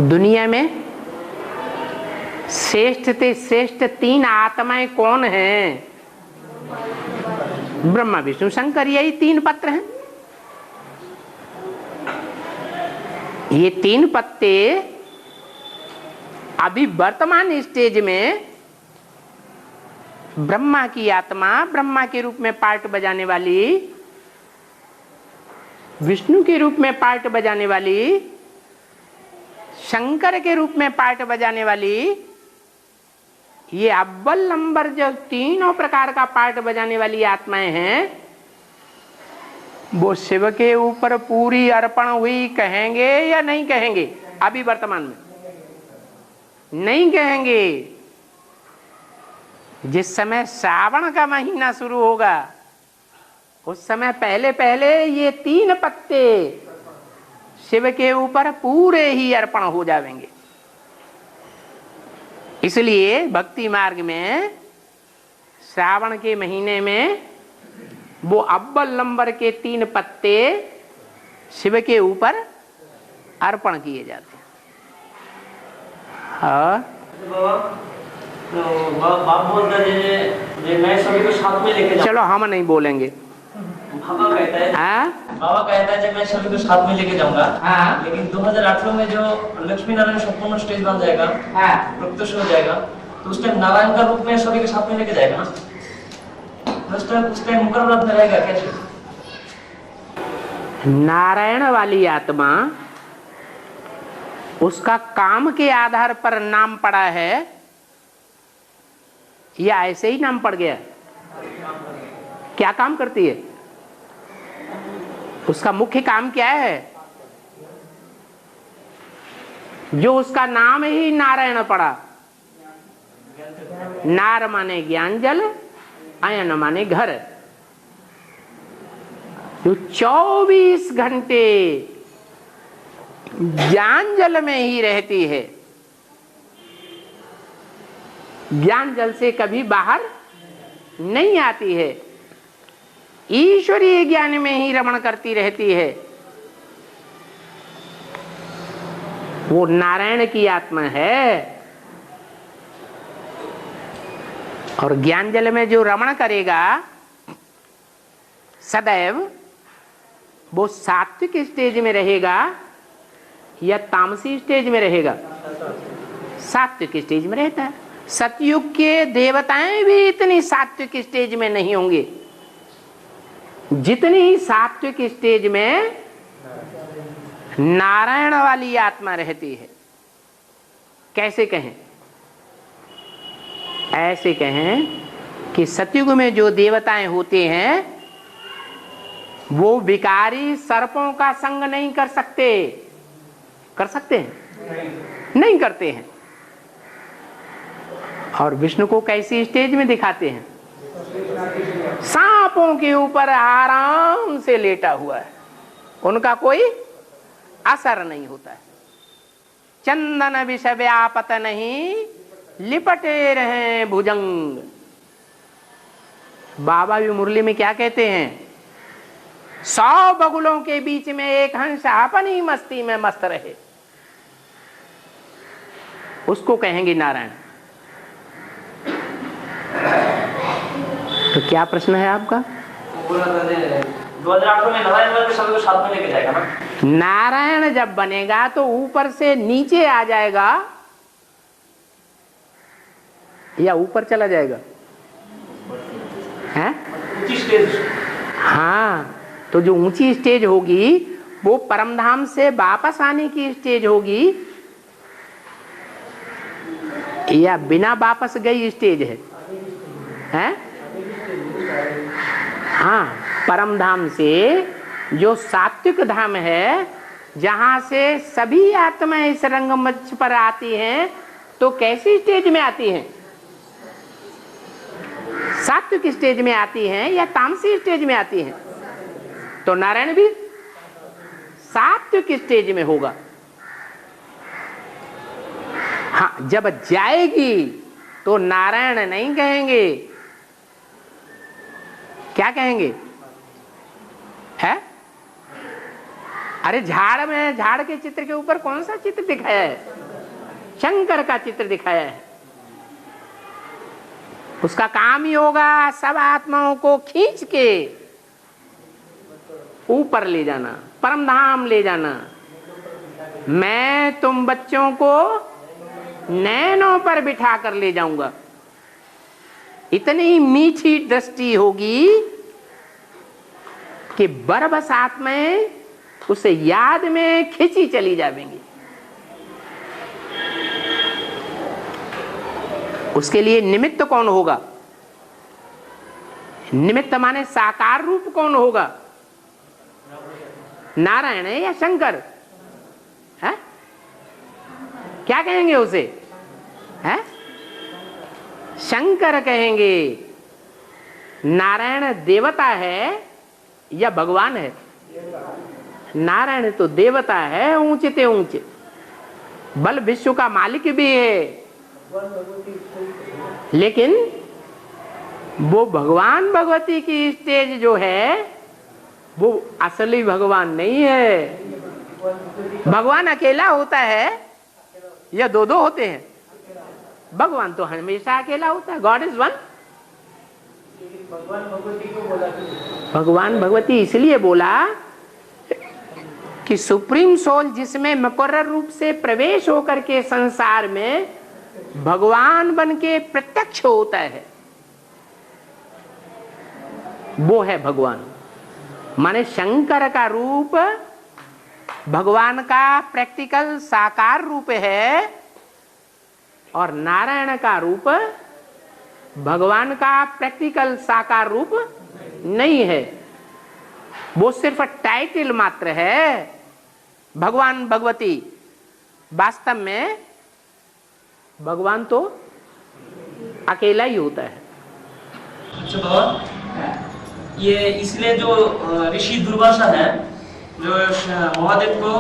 दुनिया में श्रेष्ठ से श्रेष्ठ 3 आत्माएं कौन हैं? ब्रह्मा विष्णु शंकर, यही 3 पत्र हैं। ये 3 पत्ते अभी वर्तमान स्टेज में ब्रह्मा की आत्मा ब्रह्मा के रूप में पार्ट बजाने वाली, विष्णु के रूप में पार्ट बजाने वाली, शंकर के रूप में पार्ट बजाने वाली, ये अव्वल नंबर जो 3 प्रकार का पार्ट बजाने वाली आत्माएं हैं, वो शिव के ऊपर पूरी अर्पण हुई कहेंगे या नहीं कहेंगे? अभी वर्तमान में नहीं कहेंगे। जिस समय श्रावण का महीना शुरू होगा उस समय पहले पहले ये 3 पत्ते शिव के ऊपर पूरे ही अर्पण हो जाएंगे। इसलिए भक्ति मार्ग में श्रावण के महीने में वो अव्वल नंबर के 3 पत्ते शिव के ऊपर अर्पण किए जाते हैं। बाप बोलता है मैं सभी को साथ में लेके जाऊं। चलो हम नहीं बोलेंगे। बाबा कहता है, बाबा कहता है जब मैं सभी को साथ में लेके जाऊंगा। लेकिन 2018 में जो लक्ष्मी नारायण संपूर्ण स्टेज बन जाएगा, प्रत्यक्ष हो जाएगा, तो उस टाइम नारायण का रूप में सभी के साथ में लेके जाएगा ना। उस टाइम मुकर व्रत में रहेगा कैसे? नारायण वाली आत्मा उसका काम के आधार पर नाम पड़ा है या ऐसे ही नाम पड़ गया? क्या काम करती है? उसका मुख्य काम क्या है? जो उसका नाम ही नारायण पड़ा। नार माने ज्ञान जल, आयन माने घर। जो 24 घंटे ज्ञान जल में ही रहती है, ज्ञान जल से कभी बाहर नहीं आती है, ईश्वरीय ज्ञान में ही रमण करती रहती है, वो नारायण की आत्मा है। और ज्ञान जल में जो रमण करेगा सदैव, वो सात्विक स्टेज में रहेगा या तामसी स्टेज में रहेगा? सात्विक स्टेज में रहता है। सतयुग के देवताएं भी इतनी सात्विक स्टेज में नहीं होंगे जितनी सात्विक स्टेज में नारायण वाली आत्मा रहती है। कैसे कहें? ऐसे कहें कि सतयुग में जो देवताएं होते हैं वो विकारी सर्पों का संग नहीं कर सकते। कर सकते हैं? नहीं करते हैं। और विष्णु को कैसी स्टेज में दिखाते हैं? सांपों के ऊपर आराम से लेटा हुआ है, उनका कोई असर नहीं होता है। चंदन विष व्यापत नहीं, लिपटे रहे भुजंग। बाबा भी मुरली में क्या कहते हैं? 100 बगुलों के बीच में एक हंस अपनी मस्ती में मस्त रहे, उसको कहेंगे नारायण। तो क्या प्रश्न है आपका? 2008 में नारायण वाले शब्द को साथ में लेके जाएगा ना? नारायण जब बनेगा तो ऊपर से नीचे आ जाएगा या ऊपर चला जाएगा? हैं? ऊंची स्टेज। हाँ, तो जो ऊंची स्टेज होगी वो परमधाम से वापस आने की स्टेज होगी या बिना वापस गई स्टेज है? हैं? हाँ, परमधाम से जो सात्विक धाम है, जहां से सभी आत्माएं इस रंगमंच पर आती हैं, तो कैसी स्टेज में आती हैं? सात्विक स्टेज में आती हैं या तामसी स्टेज में आती हैं? तो नारायण भी सात्विक स्टेज में होगा। हाँ, जब जाएगी तो नारायण नहीं कहेंगे, क्या कहेंगे? है? अरे झाड़ में, झाड़ के चित्र के ऊपर कौन सा चित्र दिखाया है? शंकर का चित्र दिखाया है। उसका काम ही होगा सब आत्माओं को खींच के ऊपर ले जाना, परमधाम ले जाना। मैं तुम बच्चों को नैनों पर बिठा कर ले जाऊंगा। इतनी मीठी दृष्टि होगी कि बरबस आत्माएं उसे याद में खींची चली जाएंगी। उसके लिए निमित्त कौन होगा? निमित्त माने साकार रूप कौन होगा? नारायण है या शंकर है? क्या कहेंगे उसे? है? शंकर कहेंगे। नारायण देवता है या भगवान है? नारायण तो देवता है, ऊंचे ते ऊंचे, बल विश्व का मालिक भी है, लेकिन वो भगवान भगवती की स्टेज जो है वो असली भगवान नहीं है। भगवान अकेला होता है या दो दो होते हैं? भगवान तो हमेशा अकेला होता है। God is one. भगवान भगवती इसलिए बोला कि सुप्रीम सोल जिसमें मुकर्रर रूप से प्रवेश होकर के संसार में भगवान बन के प्रत्यक्ष होता है, वो है भगवान। माने शंकर का रूप भगवान का प्रैक्टिकल साकार रूप है और नारायण का रूप भगवान का प्रैक्टिकल साकार रूप नहीं है। वो सिर्फ टाइटल मात्र है। भगवान भगवती वास्तव में भगवान तो अकेला ही होता है। अच्छा बाबा, ये इसलिए जो ऋषि दुर्वासा है जो महादेव को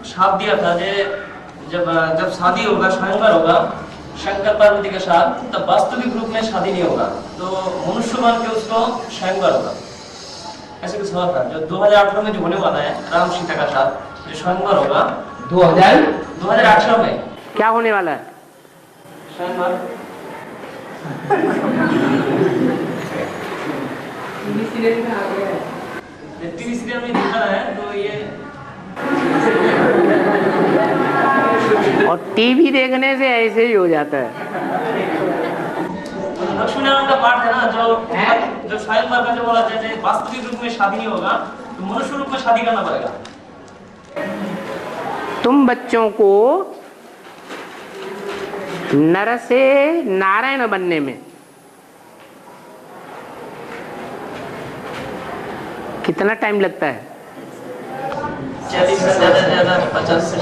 शाप दिया था, जब शादी होगा, स्वयंवर होगा शंकर पार्वती के साथ, तब वास्तविक रूप में शादी नहीं होगा, तो मनुष्य बन के उसको स्वयंवर होगा, ऐसे कुछ हुआ था। जो 2018 में जो होने वाला है राम सीता का साथ जो स्वयंवर होगा 2018 में क्या होने वाला है? स्वयंवर। टीवी सीरियल में दिखा है, तो ये और टीवी देखने से ऐसे ही हो जाता है। लक्ष्मी नारायण का पाठ है ना, जो स्वयंवर का जो बोला जैसे वास्तविक रूप में शादी नहीं होगा तो मनुष्य रूप में शादी करना पड़ेगा। तुम बच्चों को नर से नारायण बनने में कितना टाइम लगता है? 40 से ज्यादा 50 से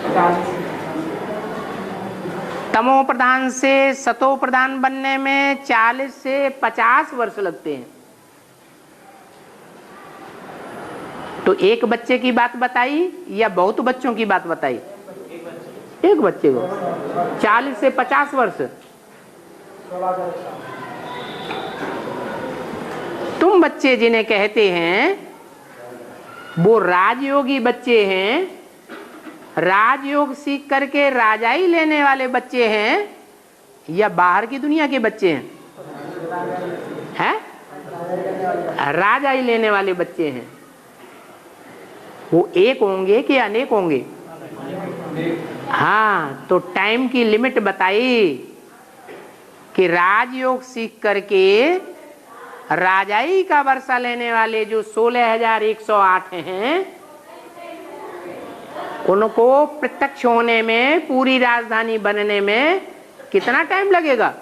60। तमो प्रधान से सतो प्रधान बनने में 40 से 50 वर्ष लगते हैं। तो एक बच्चे की बात बताई या बहुत बच्चों की बात बताई? एक बच्चे को 40 से 50 वर्ष। तुम बच्चे जिन्हें कहते हैं वो राजयोगी बच्चे हैं, राजयोग सीख करके राजाई लेने वाले बच्चे हैं, या बाहर की दुनिया के बच्चे हैं? हैं? राजाई लेने वाले बच्चे हैं। वो एक होंगे कि अनेक होंगे? हाँ, तो टाइम की लिमिट बताई कि राजयोग सीख करके राजाई का वर्षा लेने वाले जो 16,108 हैं, उनको प्रत्यक्ष होने में, पूरी राजधानी बनने में कितना टाइम लगेगा?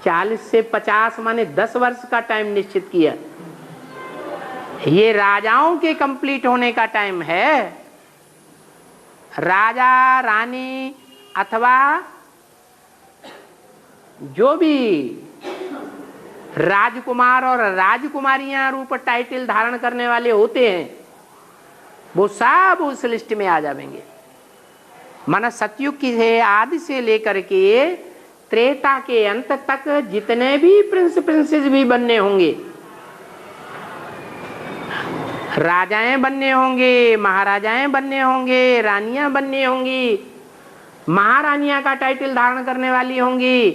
40 से 50 माने 10 वर्ष का टाइम निश्चित किया। ये राजाओं के कंप्लीट होने का टाइम है। राजा रानी अथवा जो भी राजकुमार और राजकुमारियां रूप टाइटल धारण करने वाले होते हैं, वो सब उस लिस्ट में आ जाएंगे। माना सतयुग की है आदि से लेकर के त्रेता के अंत तक जितने भी प्रिंस प्रिंसेस भी बनने होंगे, राजाएं बनने होंगे, महाराजाएं बनने होंगे, रानियां बनने होंगी, महारानियां का टाइटल धारण करने वाली होंगी,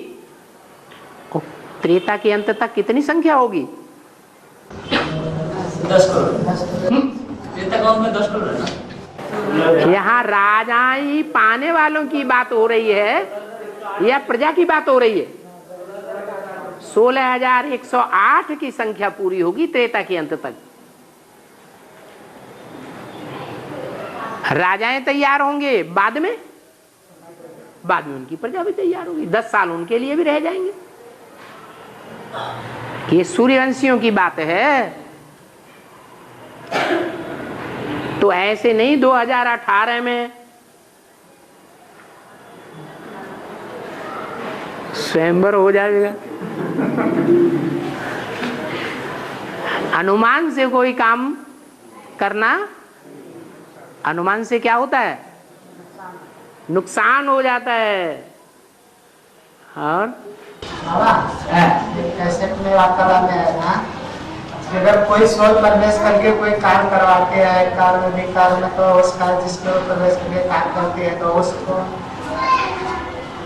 त्रेता के अंत तक कितनी संख्या होगी? 10 करोड़। त्रेता काल में 10 करोड़ है ना। यहाँ राजाई पाने वालों की बात हो रही है या प्रजा की बात हो रही है? 16,108 की संख्या पूरी होगी त्रेता के अंत तक। राजाएं तैयार होंगे, बाद में उनकी प्रजा भी तैयार होगी। 10 साल उनके लिए भी रह जाएंगे। ये सूर्यवंशियों की बात है। तो ऐसे नहीं 2018 में स्वयंवर हो जाएगा। अनुमान से कोई काम करना, अनुमान से क्या होता है? नुकसान हो जाता है। और कैसेट में वातावरण में है ना, अगर कोई सोल प्रवेश करके कोई कार्य करवाते हैं, कार्य में कार्य में, तो उस कार्य जिसमें प्रवेश करके कार्य करते हैं, तो उसको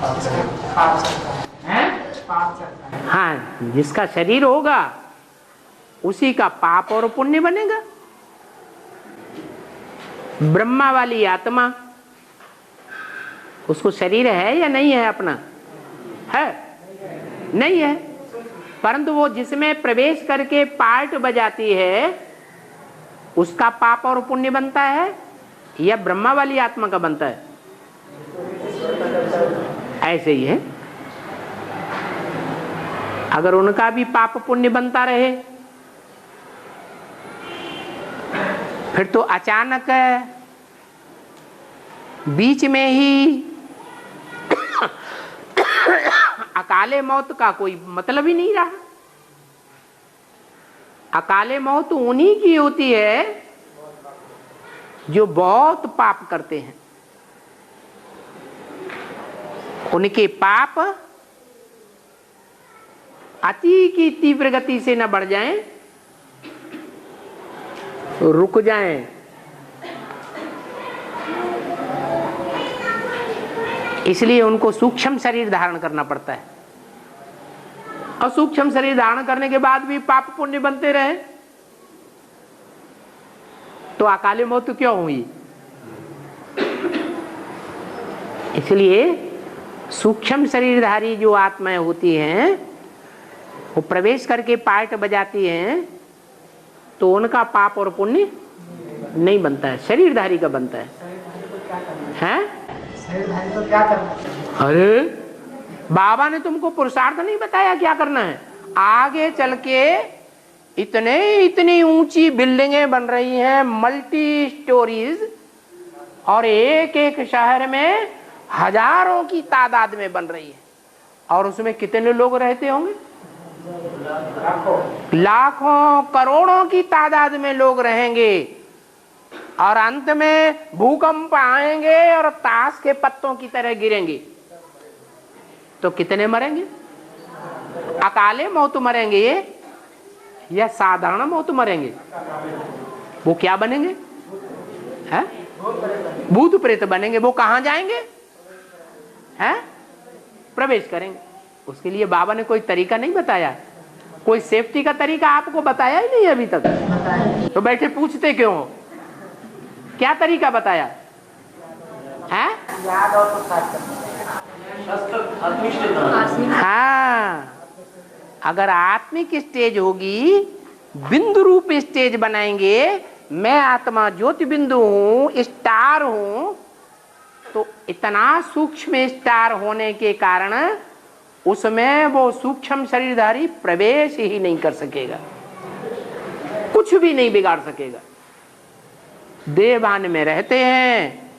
पाप चलता है। हाँ, जिसका शरीर होगा उसी का पाप और पुण्य बनेगा। ब्रह्मा वाली आत्मा, उसको शरीर है या नहीं है? अपना है? नहीं है, परंतु वो जिसमें प्रवेश करके पार्ट बजाती है उसका पाप और पुण्य बनता है या ब्रह्मा वाली आत्मा का बनता है? ऐसे ही है। अगर उनका भी पाप पुण्य बनता रहे फिर तो अचानक बीच में ही अकाले मौत का कोई मतलब ही नहीं रहा। अकाले मौत उन्हीं की होती है जो बहुत पाप करते हैं। उनके पाप अति की तीव्र गति से न बढ़ जाएं, रुक जाएं। इसलिए उनको सूक्ष्म शरीर धारण करना पड़ता है। और सूक्ष्म शरीर धारण करने के बाद भी पाप पुण्य बनते रहे तो अकाले मौत क्यों हुई? इसलिए सूक्ष्म शरीरधारी जो आत्माएं होती हैं वो प्रवेश करके पार्ट बजाती हैं तो उनका पाप और पुण्य नहीं बनता है, शरीरधारी का बनता है। हैं? शरीरधारी तो क्या करना चाहिए? अरे बाबा ने तुमको पुरुषार्थ नहीं बताया क्या करना है? आगे चल के इतनी ऊंची बिल्डिंगें बन रही हैं, मल्टी स्टोरीज, और एक एक शहर में हजारों की तादाद में बन रही है, और उसमें कितने लोग रहते होंगे? लाखों करोड़ों की तादाद में लोग रहेंगे, और अंत में भूकंप आएंगे और ताश के पत्तों की तरह गिरेंगे, तो कितने मरेंगे? अकाले मौत मरेंगे या साधारण मौत मरेंगे? वो क्या बनेंगे? है? भूत प्रेत बनेंगे। वो कहां जाएंगे? हैं? प्रवेश करेंगे। उसके लिए बाबा ने कोई तरीका नहीं बताया, कोई सेफ्टी का तरीका आपको बताया ही नहीं अभी तक, तो बैठे पूछते क्यों हो? क्या तरीका बताया है? हाँ, अगर आत्मिक स्टेज होगी, बिंदु रूप स्टेज बनाएंगे, मैं आत्मा ज्योति बिंदु हूं, स्टार हूं, तो इतना सूक्ष्म स्टार होने के कारण उसमें वो सूक्ष्म शरीरधारी प्रवेश ही नहीं कर सकेगा, कुछ भी नहीं बिगाड़ सकेगा। देवान में रहते हैं,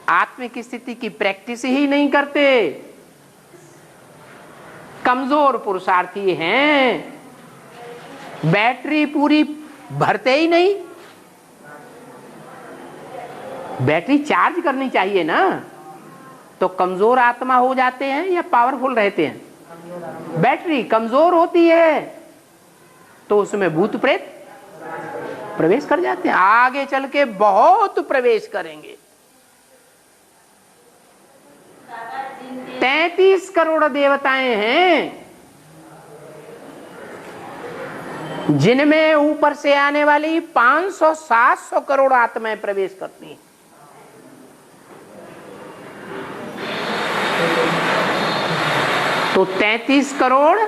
आत्मिक स्थिति की प्रैक्टिस ही नहीं करते, कमजोर पुरुषार्थी हैं, बैटरी पूरी भरते ही नहीं। बैटरी चार्ज करनी चाहिए ना, तो कमजोर आत्मा हो जाते हैं या पावरफुल रहते हैं? बैटरी कमजोर होती है तो उसमें भूत प्रेत प्रवेश कर जाते हैं, आगे चल के बहुत प्रवेश करेंगे। 33 करोड़ देवताएं हैं, जिनमें ऊपर से आने वाली 500-700 करोड़ आत्माएं प्रवेश करती हैं। तो 33 करोड़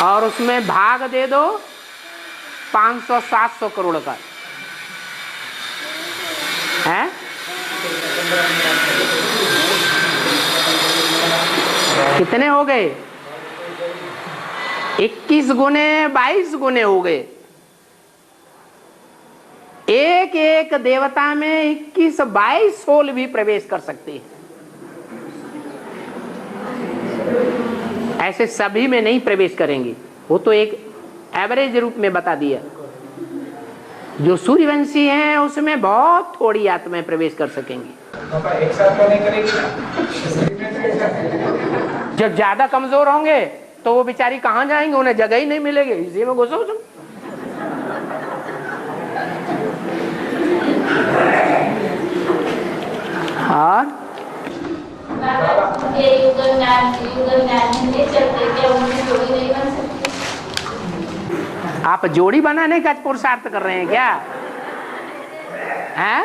और उसमें भाग दे दो 500-700 करोड़ का है, कितने हो गए? 21 गुने 22 गुने हो गए। एक एक देवता में 21-22 सोल भी प्रवेश कर सकते हैं। ऐसे सभी में नहीं प्रवेश करेंगे, वो तो एक एवरेज रूप में बता दिया। जो सूर्यवंशी हैं उसमें बहुत थोड़ी आत्माएं प्रवेश कर सकेंगी। एक साथ तो नहीं करेगी ना? जब ज्यादा कमजोर होंगे तो वो बेचारी कहां जाएंगे, उन्हें जगह ही नहीं मिलेगी, इसी में घुसो तुम। और आप जोड़ी बनाने का पुरुषार्थ कर रहे हैं क्या? हैं?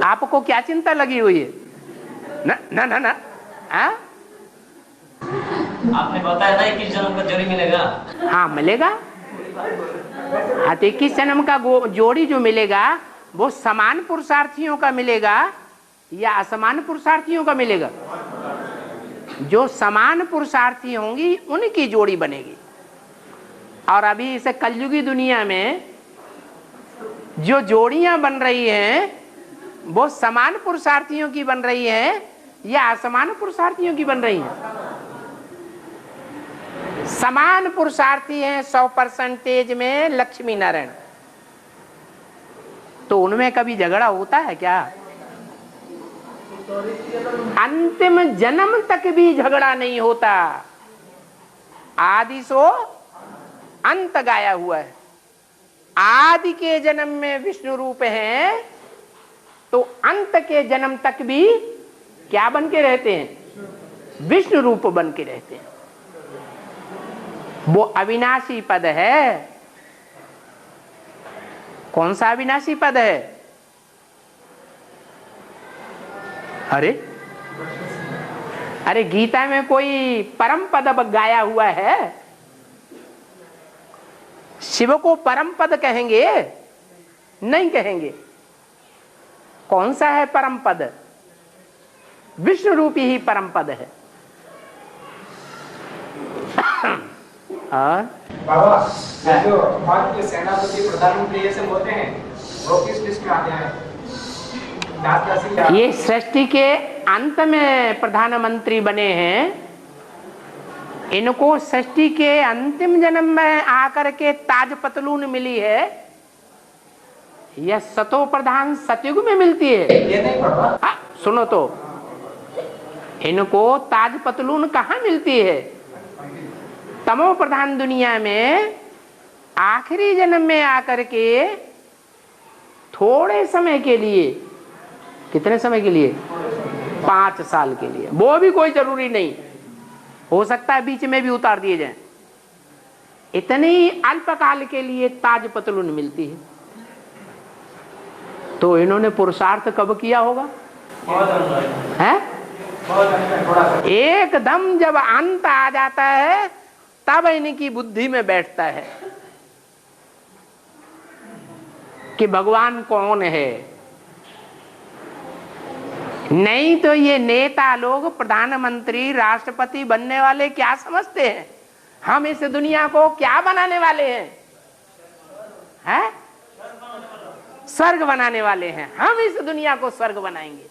आपको क्या चिंता लगी हुई है? ना ना ना ना, हाँ? आपने बताया ना 21 जन्म का जोड़ी मिलेगा। हाँ मिलेगा। हाँ तो 21 जन्म का जोड़ी जो मिलेगा वो समान पुरुषार्थियों का मिलेगा या असमान पुरुषार्थियों का मिलेगा? जो समान पुरुषार्थी होंगी उनकी जोड़ी बनेगी। और अभी इसे कलयुगी दुनिया में जो जोड़ियां बन रही हैं वो समान पुरुषार्थियों की बन रही हैं या असमान पुरुषार्थियों की बन रही हैं? समान पुरुषार्थी हैं 100% में लक्ष्मी नारायण, तो उनमें कभी झगड़ा होता है क्या? अंतिम जन्म तक भी झगड़ा नहीं होता। आदि सो अंत गाया हुआ है। आदि के जन्म में विष्णु रूप है तो अंत के जन्म तक भी क्या बन के रहते हैं? विष्णु रूप बन के रहते हैं। वो अविनाशी पद है। कौन सा अविनाशी पद है? अरे गीता में कोई परम पद गाया हुआ है? शिव को परम पद कहेंगे? नहीं कहेंगे। कौन सा है परम पद? विष्णु रूपी ही परम पद है। और बाबा, जो हमारे के सेनापति प्रधानमंत्री ये सब होते हैं, वो किस लिस्ट में आते हैं? ये सृष्टि के अंत में प्रधानमंत्री बने हैं। इनको सृष्टि के अंतिम जन्म में आकर के ताज पतलून मिली है, यह सतो प्रधान सतयुग में मिलती है। ये नहीं बाबा। सुनो तो, इनको ताज पतलून कहाँ मिलती है? तमो प्रधान दुनिया में आखिरी जन्म में आकर के थोड़े समय के लिए, कितने समय के लिए? 5 साल के लिए। वो भी कोई जरूरी नहीं, हो सकता है बीच में भी उतार दिए जाएं। इतनी अल्पकाल के लिए ताज पतलून मिलती है। तो इन्होंने पुरुषार्थ कब किया होगा? है? एकदम जब अंत आ जाता है तब इनकी बुद्धि में बैठता है कि भगवान कौन है। नहीं तो ये नेता लोग, प्रधानमंत्री, राष्ट्रपति बनने वाले क्या समझते हैं? हम इस दुनिया को क्या बनाने वाले हैं? हैं? स्वर्ग बनाने वाले हैं। हम इस दुनिया को स्वर्ग बनाएंगे।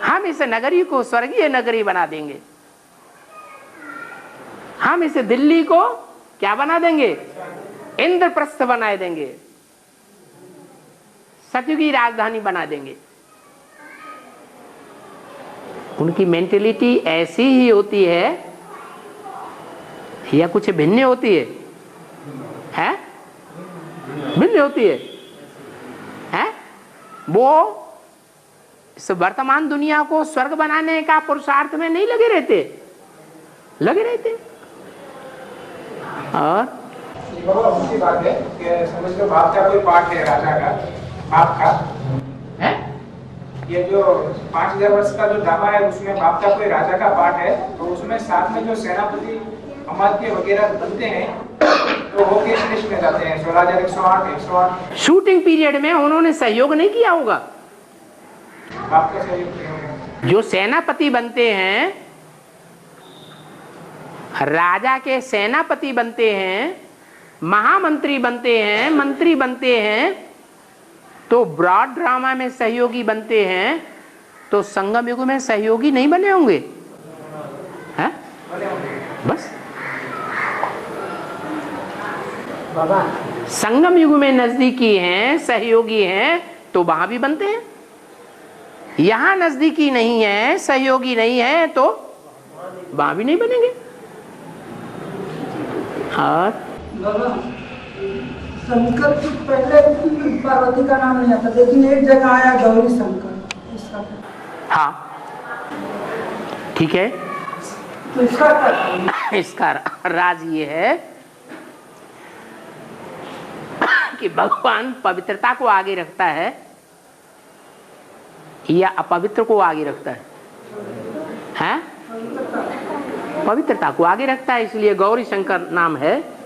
हम इस नगरी को स्वर्गीय नगरी बना देंगे। हम इस दिल्ली को क्या बना देंगे? इंद्रप्रस्थ बना देंगे, सतयुगी राजधानी बना देंगे। उनकी मेंटेलिटी ऐसी ही होती है या कुछ भिन्न होती है? हैं? भिन्न होती है। हैं? वो इस वर्तमान दुनिया को स्वर्ग बनाने का पुरुषार्थ में नहीं लगे रहते, लगे रहते। और बाबा उनकी बात है कि समझ लो बाप का कोई पार्ट है, राजा का बाप का है? ये जो 5000 वर्ष का जो ड्रामा है उसमें बाप का कोई राजा का पार्ट है, तो उसमें साथ में जो सेनापति अमात्य वगैरह बनते हैं तो वो किस लिस्ट में जाते हैं? 16108 शूटिंग पीरियड में उन्होंने सहयोग नहीं किया होगा। बाप का सहयोग किया होगा। जो सेनापति बनते हैं, राजा के सेनापति बनते हैं, महामंत्री बनते हैं, मंत्री बनते हैं, तो ब्रॉड ड्रामा में सहयोगी बनते हैं, तो संगम युग में सहयोगी नहीं बने होंगे? हैं? बस बाबा संगम युग में नजदीकी हैं, सहयोगी हैं, तो वहां भी बनते हैं। यहां नजदीकी नहीं है, सहयोगी नहीं है, तो वहां भी नहीं बनेंगे। और बाबा शंकर तो पहले पार्वती का नाम नहीं आता, लेकिन एक जगह आया गौरी शंकर, इसका हाँ ठीक है। तो इसका राज ये है कि भगवान पवित्रता को आगे रखता है या अपवित्र को आगे रखता है? हैं? पवित्रता को आगे रखता है, इसलिए गौरी शंकर नाम है।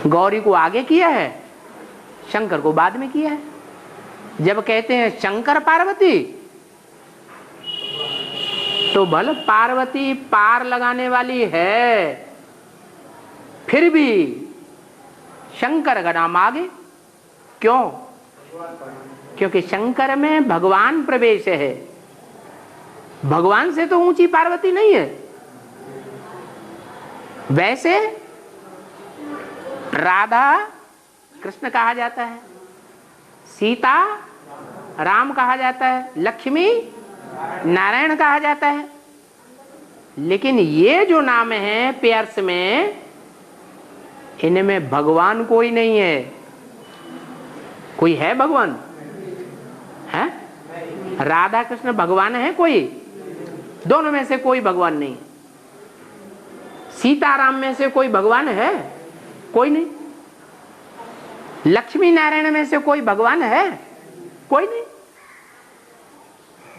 गौरी को आगे किया है, शंकर को बाद में किया है। जब कहते हैं शंकर पार्वती, तो भले पार्वती पार लगाने वाली है, फिर भी शंकर का नाम आगे क्यों? क्योंकि शंकर में भगवान प्रवेश है। भगवान से तो ऊंची पार्वती नहीं है। वैसे राधा कृष्ण कहा जाता है, सीता राम कहा जाता है, लक्ष्मी नारायण कहा जाता है, लेकिन ये जो नाम है पेयर्स में, इनमें भगवान कोई नहीं है। कोई है भगवान? है? राधा कृष्ण भगवान है कोई? दोनों में से कोई भगवान नहीं। सीताराम में से कोई भगवान है? कोई नहीं। लक्ष्मी नारायण में से कोई भगवान है? कोई नहीं।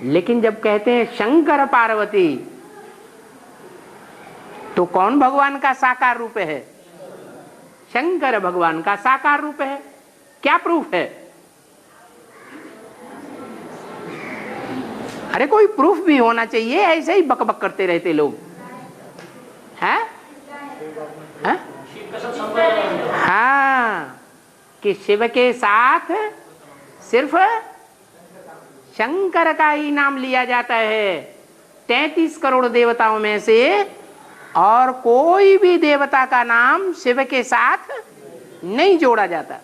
लेकिन जब कहते हैं शंकर पार्वती, तो कौन भगवान का साकार रूप है? शंकर भगवान का साकार रूप है। क्या प्रूफ है? अरे कोई प्रूफ भी होना चाहिए, ऐसे ही बकबक करते रहते लोग हैं? हाँ, कि शिव के साथ सिर्फ शंकर का ही नाम लिया जाता है 33 करोड़ देवताओं में से, और कोई भी देवता का नाम शिव के साथ नहीं जोड़ा जाता।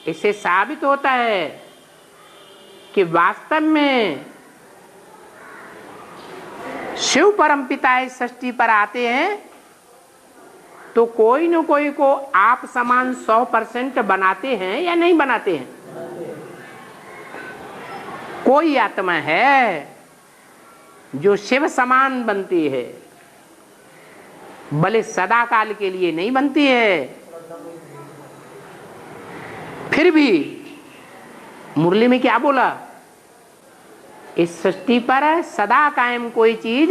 इससे साबित होता है कि वास्तव में शिव परमपिता इस सृष्टि पर आते हैं तो कोई न कोई को आप समान 100% बनाते हैं या नहीं बनाते हैं? कोई आत्मा है जो शिव समान बनती है, भले सदा काल के लिए नहीं बनती है, फिर भी मुरली में क्या बोला? इस सृष्टि पर सदा कायम कोई चीज